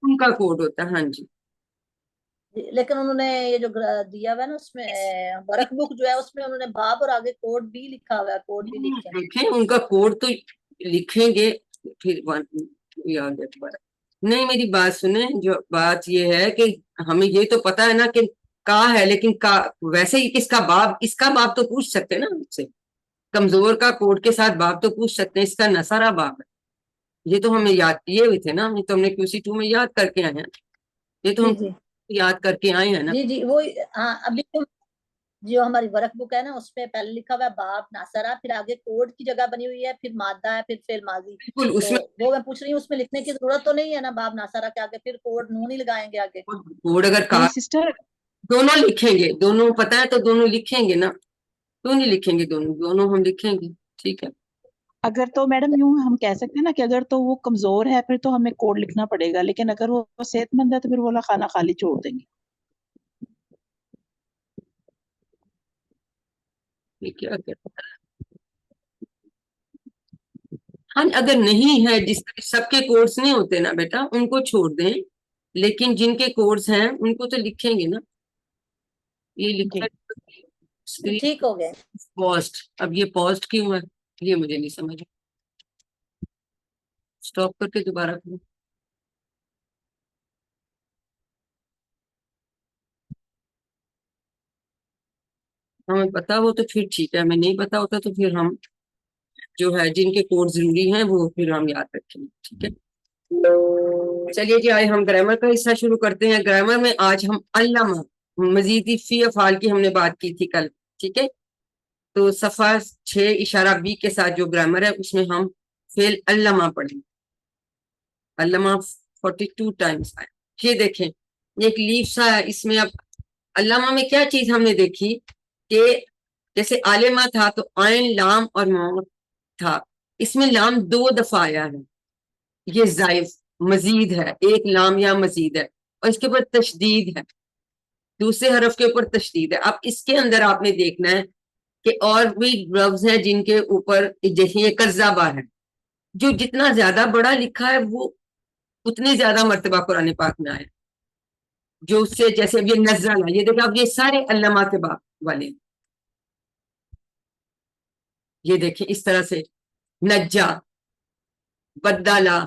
ان کا کوڈ ہوتا ہے. ہاں جی، لیکن انہوں نے یہ جو دیا ہوا ہے نا اس میں ورک بک جو ہے اس میں انہوں نے باب اور آگے کوڈ بھی لکھا ہوا ہے، کوڈ بھی لکھے ہیں. دیکھیں ان کا کوڈ تو لکھیں گے پھر یاد ہے دوبارہ. نہیں میری بات سنیں، جو بات یہ ہے کہ ہمیں یہ تو پتا ہے نا کہ کا ہے، لیکن کا ویسے ہی کس کا باب، اس کا باب تو پوچھ سکتے ہیں نا مجھ سے، کمزور کا کوڈ کے ساتھ باب تو پوچھ سکتے ہیں، اس کا نصارہ باب ہے، یہ تو ہمیں یاد کیے ہوئے تھے نا، یہ تو ہم نے QC2 میں یاد کر کے آئے ہیں، یہ تو جی ہم جی یاد کر کے آئے ہیں نا۔ جی جی وہ ہاں ابھی جو ہماری ورک بک ہے نا اس میں پہلے لکھا ہوا ہے باب ناصرہ، پھر آگے کوڈ کی جگہ بنی ہوئی ہے، پھر مادہ ہے، پھر فعل ماضی، بالکل، اس تو میں وہ میں پوچھ رہی ہوں اس میں لکھنے کی ضرورت تو نہیں ہے نا باب ناصرہ کے آگے پھر کوڈ نون ہی لگائیں گے آگے؟ کوڈ اگر نہیں سسٹر، دونوں لکھیں گے، دونوں پتہ ہے تو دونوں لکھیں گے نا، کیوں نہیں لکھیں گے؟ دونوں ہم لکھیں گے، ٹھیک ہے۔ اگر تو میڈم یوں ہم کہہ سکتے ہیں نا کہ اگر تو وہ کمزور ہے پھر تو ہمیں کوڈ لکھنا پڑے گا، لیکن اگر وہ صحت مند ہے تو پھر وہ خانہ خالی چھوڑ دیں گے۔ یہ کیا کہتا ہے؟ ہاں اگر نہیں ہے، جس سب کے کورس نہیں ہوتے نا بیٹا، ان کو چھوڑ دیں، لیکن جن کے کورس ہیں ان کو تو لکھیں گے نا، یہ لکھا جی ٹھیک ہو گئے۔ پوسٹ، اب یہ پوسٹ کیوں ہے یہ مجھے نہیں سمجھ، اسٹاپ کر کے دوبارہ کروں۔ ہمیں پتا ہو تو پھر ٹھیک ہے، ہمیں نہیں پتا ہوتا تو پھر ہم جو ہے جن کے کوڈ ضروری ہیں وہ پھر ہم یاد رکھیں گے، ٹھیک ہے۔ چلیے جی آئے ہم گرامر کا حصہ شروع کرتے ہیں۔ گرامر میں آج ہم علامہ مزیدی فی افعال کی ہم نے بات کی تھی کل، ٹھیک ہے۔ تو صفحہ 6 اشارہ B کے ساتھ جو گرامر ہے اس میں ہم فعل علامہ پڑھیں، علامہ 42 ٹائمز آئے۔ یہ دیکھیں یہ ایک لیف سا ہے، اس میں اب علامہ میں کیا چیز ہم نے دیکھی کہ جیسے عالمہ تھا تو عین لام اور موت تھا، اس میں لام 2 دفعہ آیا ہے، یہ زائف مزید ہے، ایک لام یا مزید ہے، اور اس کے اوپر تشدید ہے، دوسرے حرف کے اوپر تشدید ہے۔ اب اس کے اندر آپ نے دیکھنا ہے کہ اور بھی لفظ ہیں جن کے اوپر جیسے یہ کذابہ ہے، جو جتنا زیادہ بڑا لکھا ہے وہ اتنی زیادہ مرتبہ قرآن پاک میں آیا، جو اس سے جیسے اب یہ نزل ہے، یہ دیکھا اب یہ سارے علامہ کے باب والے ہیں، یہ دیکھیں اس طرح سے نجا، بدلا،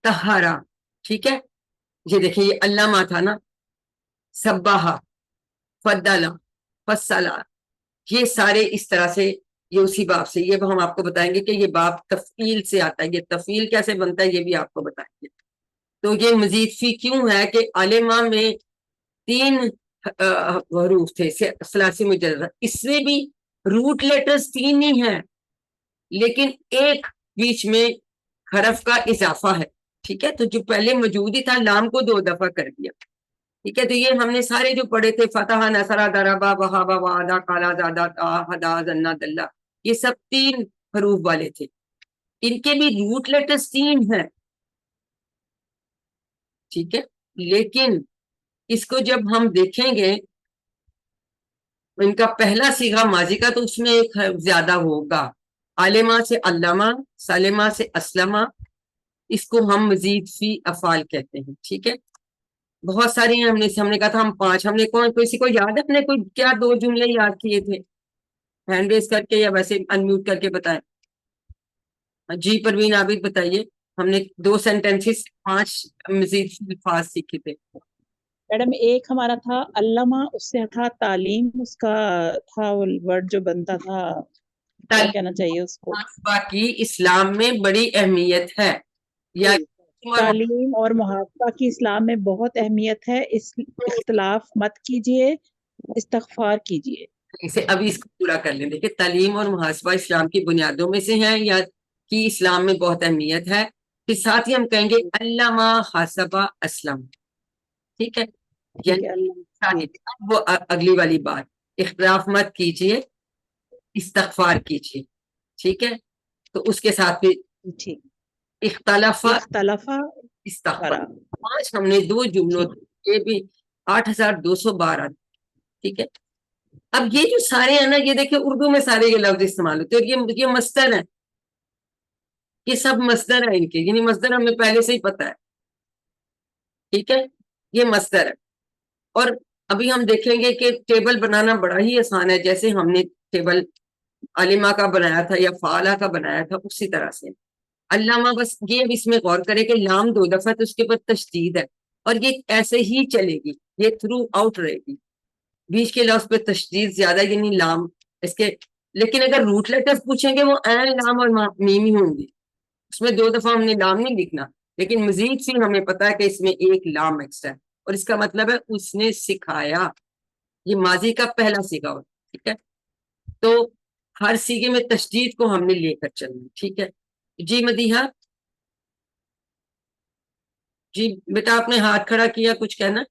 طہارا، ٹھیک ہے۔ یہ دیکھیں یہ علامہ تھا نا، سباہا، فدلا، فصلا، یہ سارے اس طرح سے یہ اسی باب سے، یہ ہم آپ کو بتائیں گے کہ یہ باب تفعیل سے آتا ہے، یہ تفعیل کیسے بنتا ہے یہ بھی آپ کو بتائیں گے۔ تو یہ مزید فی کیوں ہے کہ علامہ میں 3 حروف تھے ثلاثی مجرد، اس میں بھی روٹ لیٹرز 3 ہی ہیں، لیکن ایک بیچ میں حرف کا اضافہ ہے، ٹھیک ہے۔ تو جو پہلے موجود ہی تھا لام کو 2 دفعہ کر دیا، ٹھیک ہے۔ تو یہ ہم نے سارے جو پڑھے تھے فتح، نصرہ، ضربہ، وہابہ، وعدہ، قالا، زادہ، ہدا، ظنہ، دلہ، یہ سب 3 حروف والے تھے، ان کے بھی روٹ لیٹرز 3 ہیں، ٹھیک ہے۔ لیکن اس کو جب ہم دیکھیں گے ان کا پہلا صیغہ ماضی کا تو اس میں ایک زیادہ ہوگا، عالمہ سے علامہ، سالمہ سے اسلمہ، اس کو ہم مزید فی افعال کہتے ہیں، ٹھیک ہے۔ بہت ساری ہیں، ہم نے کہا تھا ہم 5، ہم نے کسی کو یاد ہے اپنے کوئی کیا 2 جملے یاد کیے تھے؟ ہینڈ ریز کر کے یا ویسے انمیوٹ کر کے بتائیں۔ جی پروین عابد بتائیے، ہم نے 2 سینٹینسز 5 مزید الفاظ سیکھے تھے۔ میڈم ایک ہمارا تھا علامہ، اس سے تھا تعلیم، اس کا تھا وہ ورڈ جو بنتا تھا، کیا کہنا چاہیے اس کو؟ محاسبہ کی اسلام میں بڑی اہمیت ہے، یا تعلیم اور محاسبہ کی اسلام میں بہت اہمیت ہے، اس اختلاف مت کیجیے، استغفار کیجیے۔ اسے ابھی اس کو پورا کر لیں۔ دیکھیں تعلیم اور محاسبہ اسلام کی بنیادوں میں سے ہیں، یا کی اسلام میں بہت اہمیت ہے، پھر ساتھ ہی ہم کہیں گے علامہ حاسبہ اسلم، ٹھیک ہے۔ ٹھیک ہے اللہ وہ اگلی والی بات، اختلاف مت کیجیے، استغفار کیجیے، ٹھیک ہے۔ تو اس کے ساتھ بھی ٹھیک، اختلاف اختلاف استغفار، 5 ہم نے 2 جملوں، یہ بھی 8212، ٹھیک ہے۔ اب یہ جو سارے ہیں نا، یہ دیکھیں اردو میں سارے یہ لفظ استعمال ہوتے ہیں، اور یہ مصدر ہے، یہ سب مصدر ہے ان کے، یعنی مصدر ہمیں پہلے سے ہی پتا ہے، ٹھیک ہے، یہ مصدر ہے۔ اور ابھی ہم دیکھیں گے کہ ٹیبل بنانا بڑا ہی آسان ہے، جیسے ہم نے ٹیبل علمہ کا بنایا تھا یا فعلہ کا بنایا تھا اسی طرح سے، علامہ، بس یہ اب اس میں غور کرے کہ لام 2 دفعہ تو اس کے اوپر تشدید ہے، اور یہ ایسے ہی چلے گی، یہ تھرو آؤٹ رہے گی، بیچ کے لفظ پہ تشدید زیادہ، یعنی لام اس کے. لیکن اگر روٹ لیٹرز پوچھیں گے وہ عین لام اور میم ہی ہوں گی، اس میں 2 دفعہ ہم نے لام نہیں لکھنا، لیکن مزید سے ہمیں پتا ہے کہ اس میں ایک لام ایکسٹرا ہے، اور اس کا مطلب ہے اس نے سکھایا، یہ ماضی کا پہلا سیگا ہوتا ہے. ٹھیک ہے، تو ہر سیگے میں تشدید کو ہم نے لے کر چلنا. ٹھیک ہے جی مدیحہ، جی بیٹا آپ نے ہاتھ کھڑا کیا، کچھ کہنا؟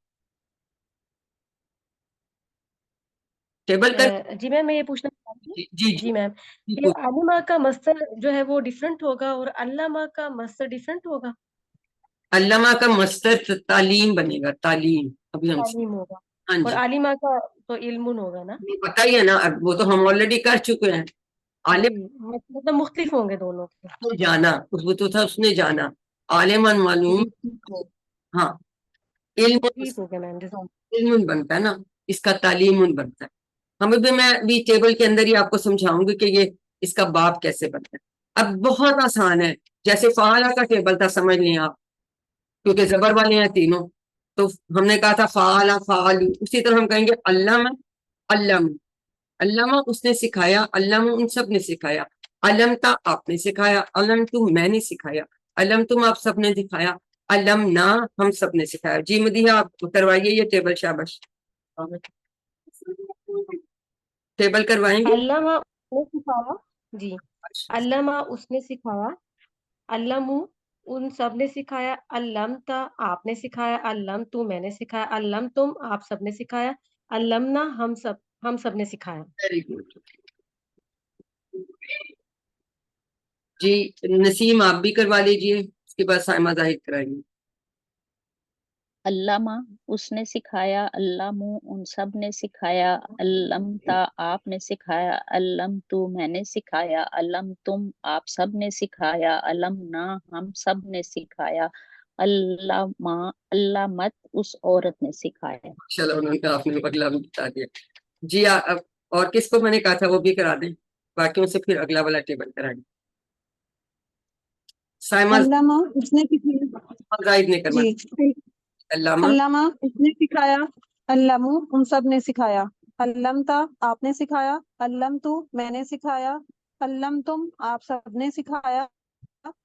ٹیبل کر. جی میم، میں یہ پوچھنا چاہتی ہوں. جی جی جی میم، جی یہ علامہ کا مصدر جو ہے وہ ڈیفرنٹ ہوگا اور علامہ کا مصدر ڈیفرنٹ ہوگا؟ علامہ کا مصدر تعلیم بنے گا، تعلیم. ابھی ہم تعلیم ہوگا. ہاں اور جی عالمہ کا تو علم ہوگا نا؟ پتا ہی ہے نا، اب وہ تو ہم آلریڈی کر چکے ہیں. عالم جی، مطلب مختلف ہوں گے دونوں کے. نے جانا، وہ تو تھا اس نے جانا، عالمان معلوم. جی ٹھیک ہے، ہاں علم، ٹھیک ہو گیا میم، جزاک. علم بنتا ہے نا، اس کا تعلیم بنتا ہے. ہمیں بھی میں بھی ٹیبل کے اندر ہی آپ کو سمجھاؤں گی کہ یہ اس کا باب کیسے بنتا ہے. اب بہت آسان ہے، جیسے فعالہ کا ٹیبل تھا، سمجھ لیں آپ، کیونکہ زبر والے ہیں تینوں، تو ہم نے کہا تھا فعالہ فعالو، اسی طرح ہم کہیں گے علامہ علم. علامہ اس نے سکھایا، علامہ ان سب نے سکھایا، علمتا آپ نے سکھایا، علم تم میں نے سکھایا، علم تم آپ سب نے سکھایا، علم نہ ہم سب نے سکھایا. جی مدیحہ آپ کروائیے یہ ٹیبل، شاباش. ٹیبل کروائیں گے. علامہ نے سکھایا. جی، علامہ اس نے سکھایا، علمو ان سب نے سکھایا، علمتا آپ نے سکھایا، علم تو میں نے سکھایا، علم تم آپ سب نے سکھایا، علمنا ہم سب نے سکھایا. Very good. جی نسیم آپ بھی کروا لیجئے، اس کے بعد سائمہ ظاہر کرائیے. علامہ اس نے سکھایا، علامو ان سب نے سکھایا، علمتا آپ نے سکھایا، علم تو میں نے سکھایا، علم تم آپ سب نے سکھایا، علمنا ہم سب نے سکھایا، علامہ علامت اس عورت نے سکھایا. چلو انہوں نے آپ نے اگلا بھی بتا دیا. جی اور کس کو میں نے کہا تھا وہ بھی کرا دیں، باقیوں سے پھر اگلا والا ٹیبل کرائیں. سائمہ علامہ اس نے سکھایا. زاہد نے کرنا. جی، علامہ علامہ اس نے سکھایا، علمو ان سب نے سکھایا، علمتا آپ نے سکھایا، علمتو میں نے سکھایا، علمتم آپ سب نے سکھایا،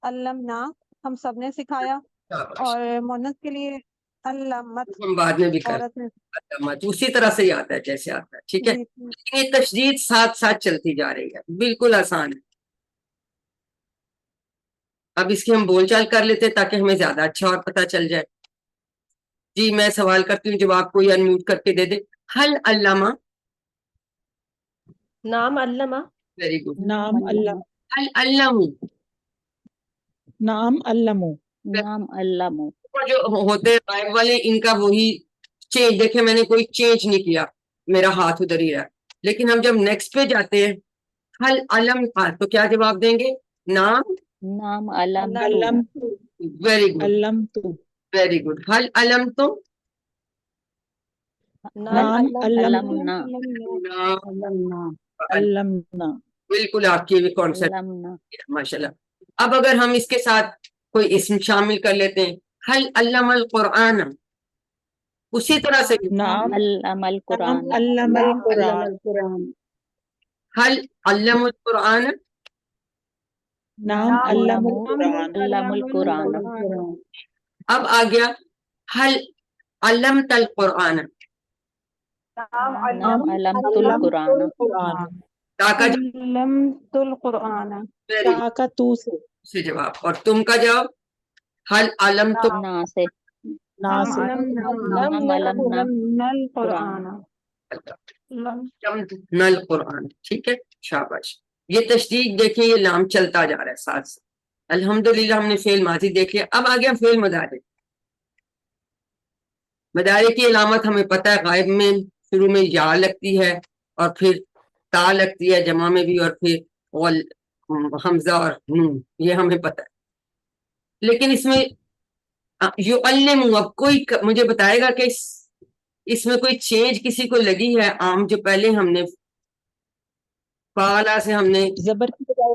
علمنا ہم سب نے سکھایا. اور مونس کے لیے علامت ہم بعد میں بھی کر عورت نے. علامت اسی طرح سے ہی آتا ہے جیسے آتا ہے. ٹھیک ہے، جی لیکن یہ تشدید ساتھ ساتھ چلتی جا رہی ہے، بالکل آسان ہے. اب اس کی ہم بول چال کر لیتے ہیں تاکہ ہمیں زیادہ اچھا اور پتہ چل جائے. جی میں سوال کرتی ہوں، جواب کوئی انمیوٹ کر کے دے دے. حل علامہ. نام علامہ. Very good. نام علم، حل علم. نام علمو. نام علامو. جو ہوتے ہیں غائب والے، ان کا وہی چینج دیکھیں، میں نے کوئی چینج نہیں کیا، میرا ہاتھ ادھر ہی رہا. لیکن ہم جب نیکسٹ پہ جاتے ہیں، حل علم تھا تو کیا جواب دیں گے؟ نام. نام علم تو. علم، ویری گڈ علم تو. Very good. حل علم تو. نام علم، علمنا. علمنا. بالکل آپ کی بھی کانسیپٹ علمنا. ماشاء اللہ. اب اگر ہم اس کے ساتھ کوئی اسم شامل کر لیتے ہیں، حل علم القرآن، اسی طرح سے نام علم القرآن. علم القرآن. حل علم القرآن. نام علم القرآن. علم القرآن. اب آ گیا حل علمت القرآن. نام علمت القرآن. قرآن. تا کا علمت القرآن. تا کا تو سے. جواب، اور تم کا جواب حل علمت نا سے. نا سے. نام علمنا. القرآن. نل قرآن. ٹھیک ہے شاباش. یہ تشدید دیکھیں، یہ لام چلتا جا رہا ہے ساتھ سے. الحمدللہ ہم نے فعل ماضی دیکھ لیا. اب آ گیا فعل مضارع. مضارع کی علامت ہمیں پتہ ہے، غائب میں شروع میں یا لگتی ہے اور پھر تا لگتی ہے جمع میں بھی، اور پھر حمزہ اور نون، یہ ہمیں پتہ ہے. لیکن اس میں یعلم، اب کوئی مجھے بتائے گا کہ اس میں کوئی چینج کسی کو لگی ہے؟ عام جو پہلے ہم نے فعلا سے ہم نے زبر کی بجائے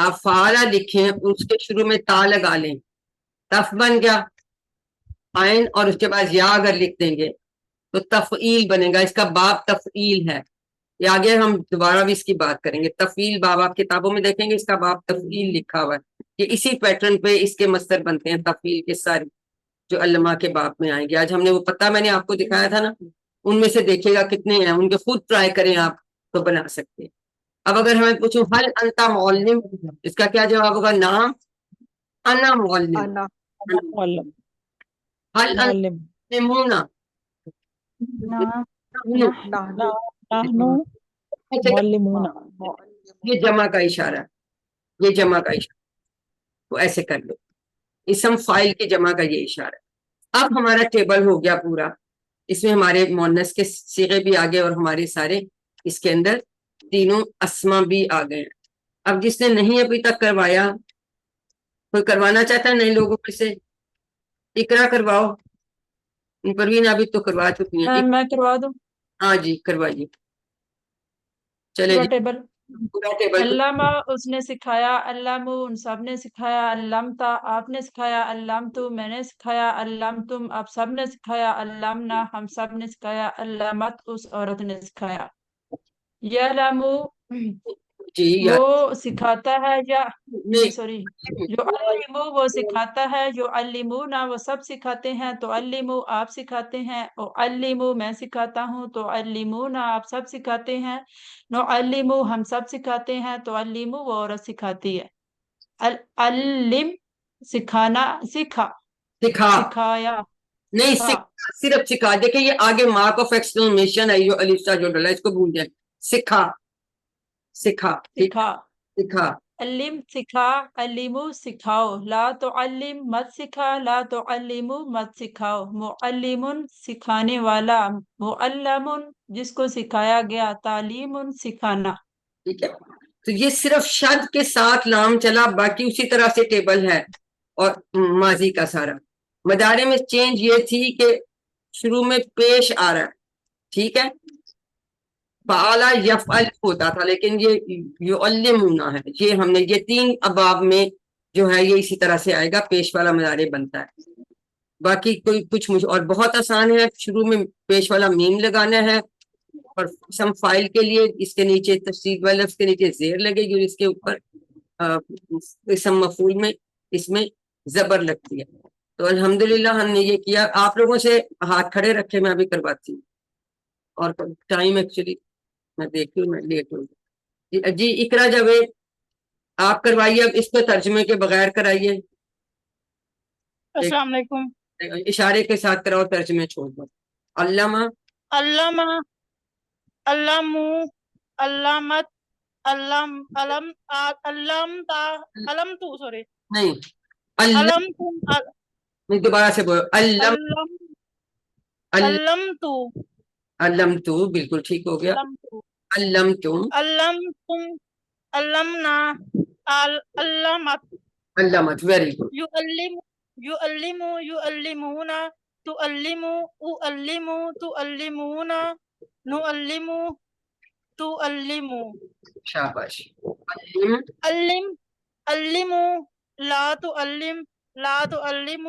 آپ فعلا لکھیں، اس کے شروع میں تا لگا لیں، تف بن گیا عین، اور اس کے بعد یا اگر لکھ دیں گے تو تفعیل بنے گا. اس کا باب تفعیل ہے. یہ آگے ہم دوبارہ بھی اس کی بات کریں گے. تفعیل باب آپ کتابوں میں دیکھیں گے، اس کا باب تفعیل لکھا ہوا ہے کہ اسی پیٹرن پہ اس کے مصدر بنتے ہیں تفعیل کے سارے جو علماء کے باب میں آئیں گے. آج ہم نے وہ پتہ میں نے آپ کو دکھایا تھا نا، ان میں سے دیکھے گا کتنے ہیں، ان کے خود ٹرائی کریں آپ تو بنا سکتے ہیں. اب اگر ہمیں پوچھوں حل انت معلم، اس کا کیا جواب ہوگا؟ نعم انا معلم. انا معلم حل معلم انتمون، نحن معلمون. یہ جمع کا اشارہ ہے، یہ جمع کا اشارہ، تو ایسے کر لو. اسم فائل کے جمع کا یہ اشارہ ہے. اب ہمارا ٹیبل ہو گیا پورا، اس میں ہمارے مؤنث کے صیغے بھی آ گئے اور ہمارے سارے اس کے اندر تینوں اسما بھی آ گئے. اب جس نے نہیں ابھی تک کروایا، کوئی کروانا چاہتا ہے نئے لوگوں میں سے؟ اقرا کرواؤ. پروین ابھی تو کروا چکی ہیں. میں کروا دوں ہاں جی کروائیے. چلے پورا جی ٹیبل. پورا ٹیبل. علامہ اس نے سکھایا، علامو ان سب نے سکھایا، علمتا آپ نے سکھایا، علمتو میں نے سکھایا، علمتم آپ سب نے سکھایا، علمنا ہم سب نے سکھایا، علمت اس عورت نے سکھایا. یعلمو جی یا وہ سکھاتا ہے، یا نہیں، سوری جو علمو وہ سکھاتا ہے، جو علمونا وہ سب سکھاتے ہیں، تو علمو آپ سکھاتے ہیں، او علمو میں سکھاتا ہوں، تو علمونا آپ سب سکھاتے ہیں، نو علمو ہم سب سکھاتے ہیں، تو علمو وہ عورت سکھاتی ہے. علم سکھانا، سکھا سکھا سکھایا نہیں، سکھا صرف سکھا. دیکھیں یہ آگے مارک آف ایکسکلیمیشن ہے، یہ الفا جو ڈلا ہے اس کو بھول جائیں. سکھا سکھا ٹھیک ہے؟ سکھا. سکھا. علم سکھا، علمو سکھاؤ، لا تعلم مت سکھا، لا تعلمو مت سکھاؤ. معلم سکھانے والا، معلم جس کو سکھایا گیا، تعلیم سکھانا. ٹھیک ہے. تو یہ صرف شد کے ساتھ لام چلا، باقی اسی طرح سے ٹیبل ہے. اور ماضی کا سارا مدارے میں چینج یہ تھی کہ شروع میں پیش آ رہا ہے، ٹھیک ہے، فعلا یفعل ہوتا تھا، لیکن یہ یعلمونا ہے. یہ ہم نے یہ تین ابواب میں جو ہے یہ اسی طرح سے آئے گا، پیش والا مدارے بنتا ہے. باقی کوئی کچھ اور بہت آسان ہے. شروع میں پیش والا میم لگانا ہے، اور اسم فائل کے لیے اس کے نیچے تشدید والے لفظ کے نیچے زیر لگے گی، اور اس کے اوپر اسم مفعول میں اس میں زبر لگتی ہے. تو الحمدللہ ہم نے یہ کیا. آپ لوگوں سے ہاتھ کھڑے رکھے، میں ابھی کرواتی ہوں. اور ٹائم ایکچولی میں دیکھتی ہوں، میں لیٹ ہوں. جی اقرا جاوید آپ کروائیے. اب اس کو ترجمے کے بغیر کرائیے، السلام علیکم. اشارے کے ساتھ کراؤ، ترجمے چھوڑ دو. علامہ، علامہ، علامو، علامت، علم، علم، علمتا، علمتو، سوری نہیں علم، علمتم، نہیں دوبارہ سے بولو. علم، علمتو، علمتو بالکل ٹھیک ہو گیا. علمتو، علمتم، علمتم، علمنا، علمت، علمت. Very good. يعلم، يعلم، يعلمون، تعلم، أعلم، تعلمون، نعلم، تعلم. شاباش. علم، علم، علم، لا تعلم، لا تعلم،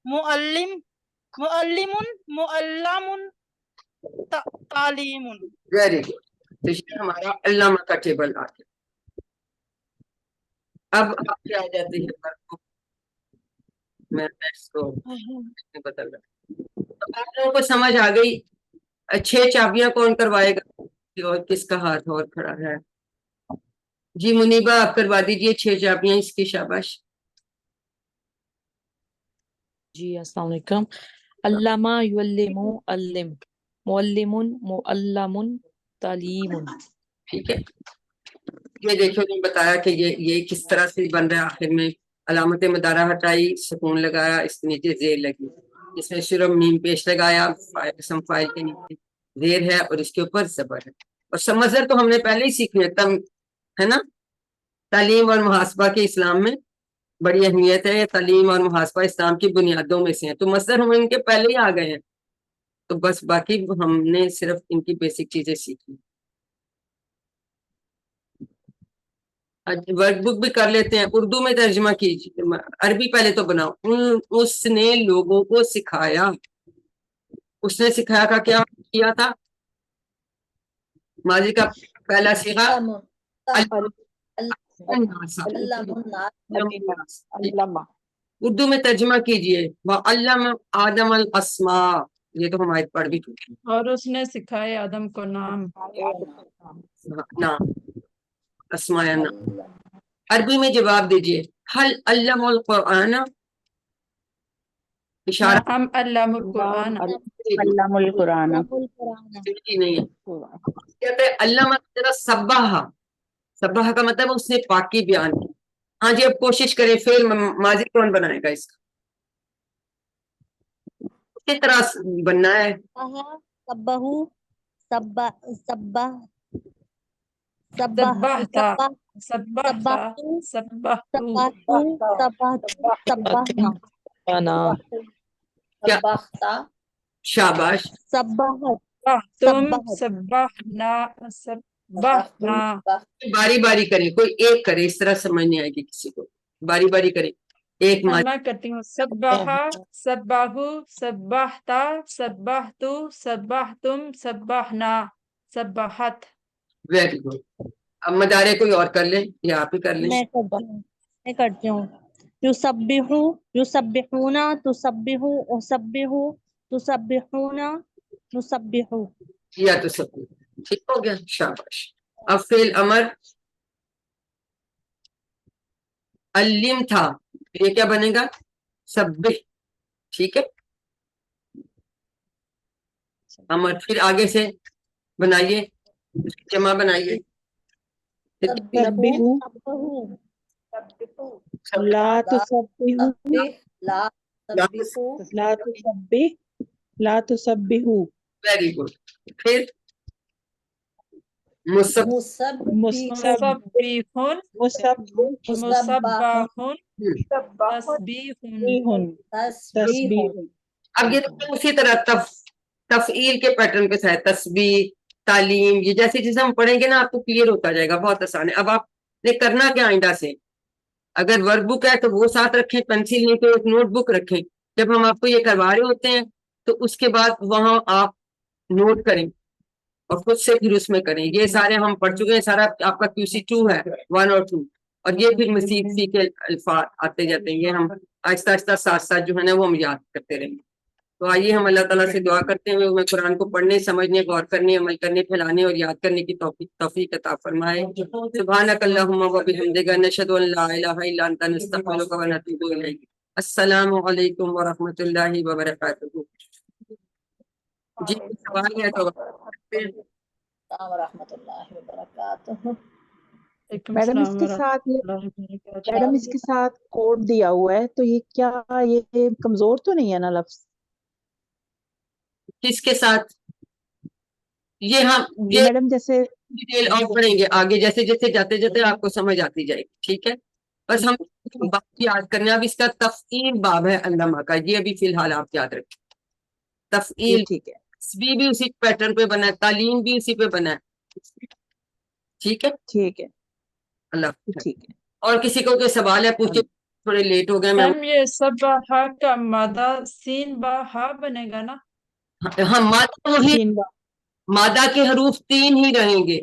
معلم، معلم، معلم، تعلیم. Very good. تو یہ ہمارا علامہ کا ٹیبل آ گیا. اب آپ کیا آ جاتے ہیں، میں اس کو بدل رہا. آپ لوگوں کو سمجھ آ گئی. 6 چابیاں کون کروائے گا؟ اور کس کا ہاتھ اور کھڑا ہے؟ جی منیبا آپ کروا دیجئے 6 چابیاں اس کی. شاباش. جی السلام علیکم. علامہ یعلم، علم، معلم، معلم، تعلیم. ٹھیک ہے. یہ دیکھو نے بتایا کہ یہ کس طرح سے بن رہا ہے. آخر میں علامت مدارہ ہٹائی، سکون لگایا، اس کے نیچے زیر لگی، اس میں صرف میم پیش لگایا، اسم فاعل کے نیچے زیر ہے اور اس کے اوپر زبر ہے. اور سمزر تو ہم نے پہلے ہی سیکھنے ہے نا. تعلیم اور محاسبہ کے اسلام میں بڑی اہمیت ہے. تعلیم اور محاسبہ اسلام کی بنیادوں میں سے ہیں، تو مصدر ہم ان کے پہلے ہی آ گئے ہیں. تو بس باقی ہم نے صرف ان کی بیسک چیزیں سیکھی. ورک بک بھی کر لیتے ہیں, اردو میں ترجمہ کیجیے, عربی پہلے تو بناؤ. اس نے لوگوں کو سکھایا, اس نے سکھایا کا کیا کیا تھا؟ ماضی کا پہلا صیغہ علامہ. اردو میں ترجمہ کیجیے, وَعَلَّمَ آدَمَ الْأَسْمَاءَ, یہ تو ہماری پڑھ بھی چکی. اور اس نے سکھائے آدم کو نام. نام اسماء نام. عربی میں جواب دیجیے, حل علم القرآن, اشارہ نعم علم القرآن. علم القرآن. نہیں ہے. کہتے ہیں علامہ سباہ, سباہ کا مطلب اس نے پاکی بیان کی. ہاں جی, اب کوشش کریں, فعل ماضی کون بنائے گا اس کا؟ کس طرح بننا ہے؟ سبہو سبہ سبہ سبحتا سبحتا سبحتا. شاباش. تم سبحنا سبحنا. باری باری کریں, کوئی ایک کرے, اس طرح سمجھ نہیں آئے گی کسی کو. باری باری کریں. ایک میں کرتی ہوں, سبحا سبحو سبحتا سبحتو سبحتم سبحنا سبحت. Very good. اب مدارے کوئی اور کر لیں یا آپ ہی کر لیں؟ میں کرتی ہوں. یسبحو یسبحونا تسبحو اسبحو تسبحونا نسبحو. یا تو سب ٹھیک ہو گیا, شاباش. اب فعل امر علم تھا, یہ کیا بنے گا؟ سبح. ٹھیک ہے, امر. پھر آگے سے بنائیے, جمع بنائیے. سبحو لا تسبحو لا تسبح لا تسبحو. Very good. پھر مصبح مسبحون مسبحون تسبیح. اب یہ تو اسی طرح تفعیل کے پیٹرن کے ساتھ تسبیح, تعلیم, یہ جیسے جیسے ہم پڑھیں گے نا آپ کو کلیئر ہوتا جائے گا, بہت آسان ہے. اب آپ نے کرنا کیا آئندہ سے, اگر ورک بک ہے تو وہ ساتھ رکھیں, پینسل نہیں تو ایک نوٹ بک رکھیں. جب ہم آپ کو یہ کروا رہے ہوتے ہیں تو اس کے بعد وہاں آپ نوٹ کریں اور خود سے پھر اس میں کریں. یہ سارے ہم پڑھ چکے ہیں, سارا آپ کا QC2 ہے, 1 اور 2, اور یہ پھر مزید سی کے الفاظ آتے جاتے ہیں. یہ ہم آہستہ آہستہ ساتھ ساتھ جو ہے نا وہ ہم یاد کرتے رہیں گے. تو آئیے ہم اللہ تعالیٰ سے دعا کرتے ہیں ہمیں قرآن کو پڑھنے, سمجھنے, غور کرنے, عمل کرنے, پھیلانے اور یاد کرنے کی توفیق عطا فرمائے. سبحانک اللہم و بحمدک نشہد ان لا الہ الا انت نستغفرک و نتوب الیک. السلام علیکم ورحمۃ اللہ وبرکاتہ. جی سوال ہے تو ورحمۃ اللہ وبرکاتہ. میڈم اس کے ساتھ میڈم اس کے ساتھ کوڈ دیا ہوا ہے, تو یہ کیا یہ کمزور تو نہیں ہے نا لفظ؟ کس کے ساتھ یہ ہم یہ میڈم جیسے ڈیٹیل اور پڑھیں گے آگے, جیسے جیسے جاتے جاتے آپ کو سمجھ آتی جائے گی. ٹھیک ہے, بس ہم بات یاد کرنے. اب اس کا تفعیل باب ہے علامہ کا, یہ ابھی فی الحال آپ یاد رکھیں. تفعیل ٹھیک ہے, تسبیح بھی اسی پیٹرن پہ بنا ہے, تعلیم بھی اسی پہ بنا ہے. ٹھیک ہے, ٹھیک ہے, اللہ. ٹھیک ہے. اور کسی کو کوئی سوال ہے پوچھے, تھوڑے لیٹ ہو گئے. میم یہ سبحا کا مادہ سین با ہا بنے گا نا؟ ہاں, مادہ وہی, مادہ کے حروف 3 ہی رہیں گے,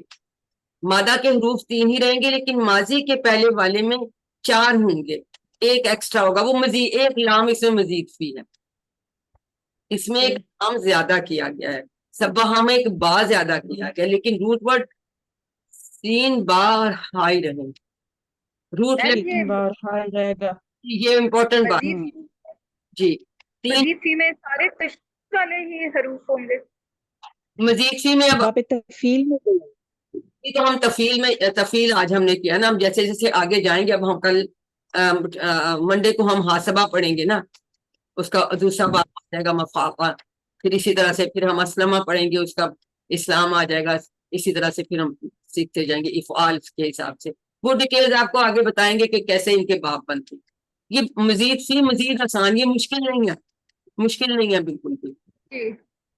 مادہ کے حروف 3 ہی رہیں گے, لیکن ماضی کے پہلے والے میں 4 ہوں گے, ایک ایکسٹرا ہوگا, وہ مزید ایک لام اس میں مزید فی ہے. اس میں ایک لام زیادہ کیا گیا ہے, سبحا میں ایک با زیادہ کیا گیا, لیکن روٹ ورڈ سین بار ہائی رہیں گے. روٹ بار ہائی رہے گا. یہ امپورٹنٹ بات جی. مزید فی میں سارے تشدد والے ہی حروف ہوں گے. مزید فی میں اب تفعیل میں تو ہم تفعیل آج ہم نے کیا نا, ہم جیسے جیسے آگے جائیں گے. اب ہم کل منڈے کو ہم حاسبہ پڑھیں گے نا, اس کا دوسرا باب آ جائے گا مفاقہ. پھر اسی طرح سے پھر ہم اسلمہ پڑھیں گے, اس کا اسلام آ جائے گا. اسی طرح سے پھر ہم سیکھتے جائیں گے افعال کے حساب سے. وہ ڈیٹیلز آپ کو آگے بتائیں گے کہ کیسے ان کے باب بنتے. یہ مزید فی مزید آسان, یہ مشکل نہیں ہے, مشکل نہیں ہے بالکل بھی,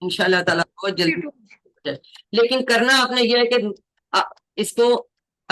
انشاءاللہ تعالیٰ بہت جلدی. لیکن کرنا آپ نے یہ ہے کہ اس کو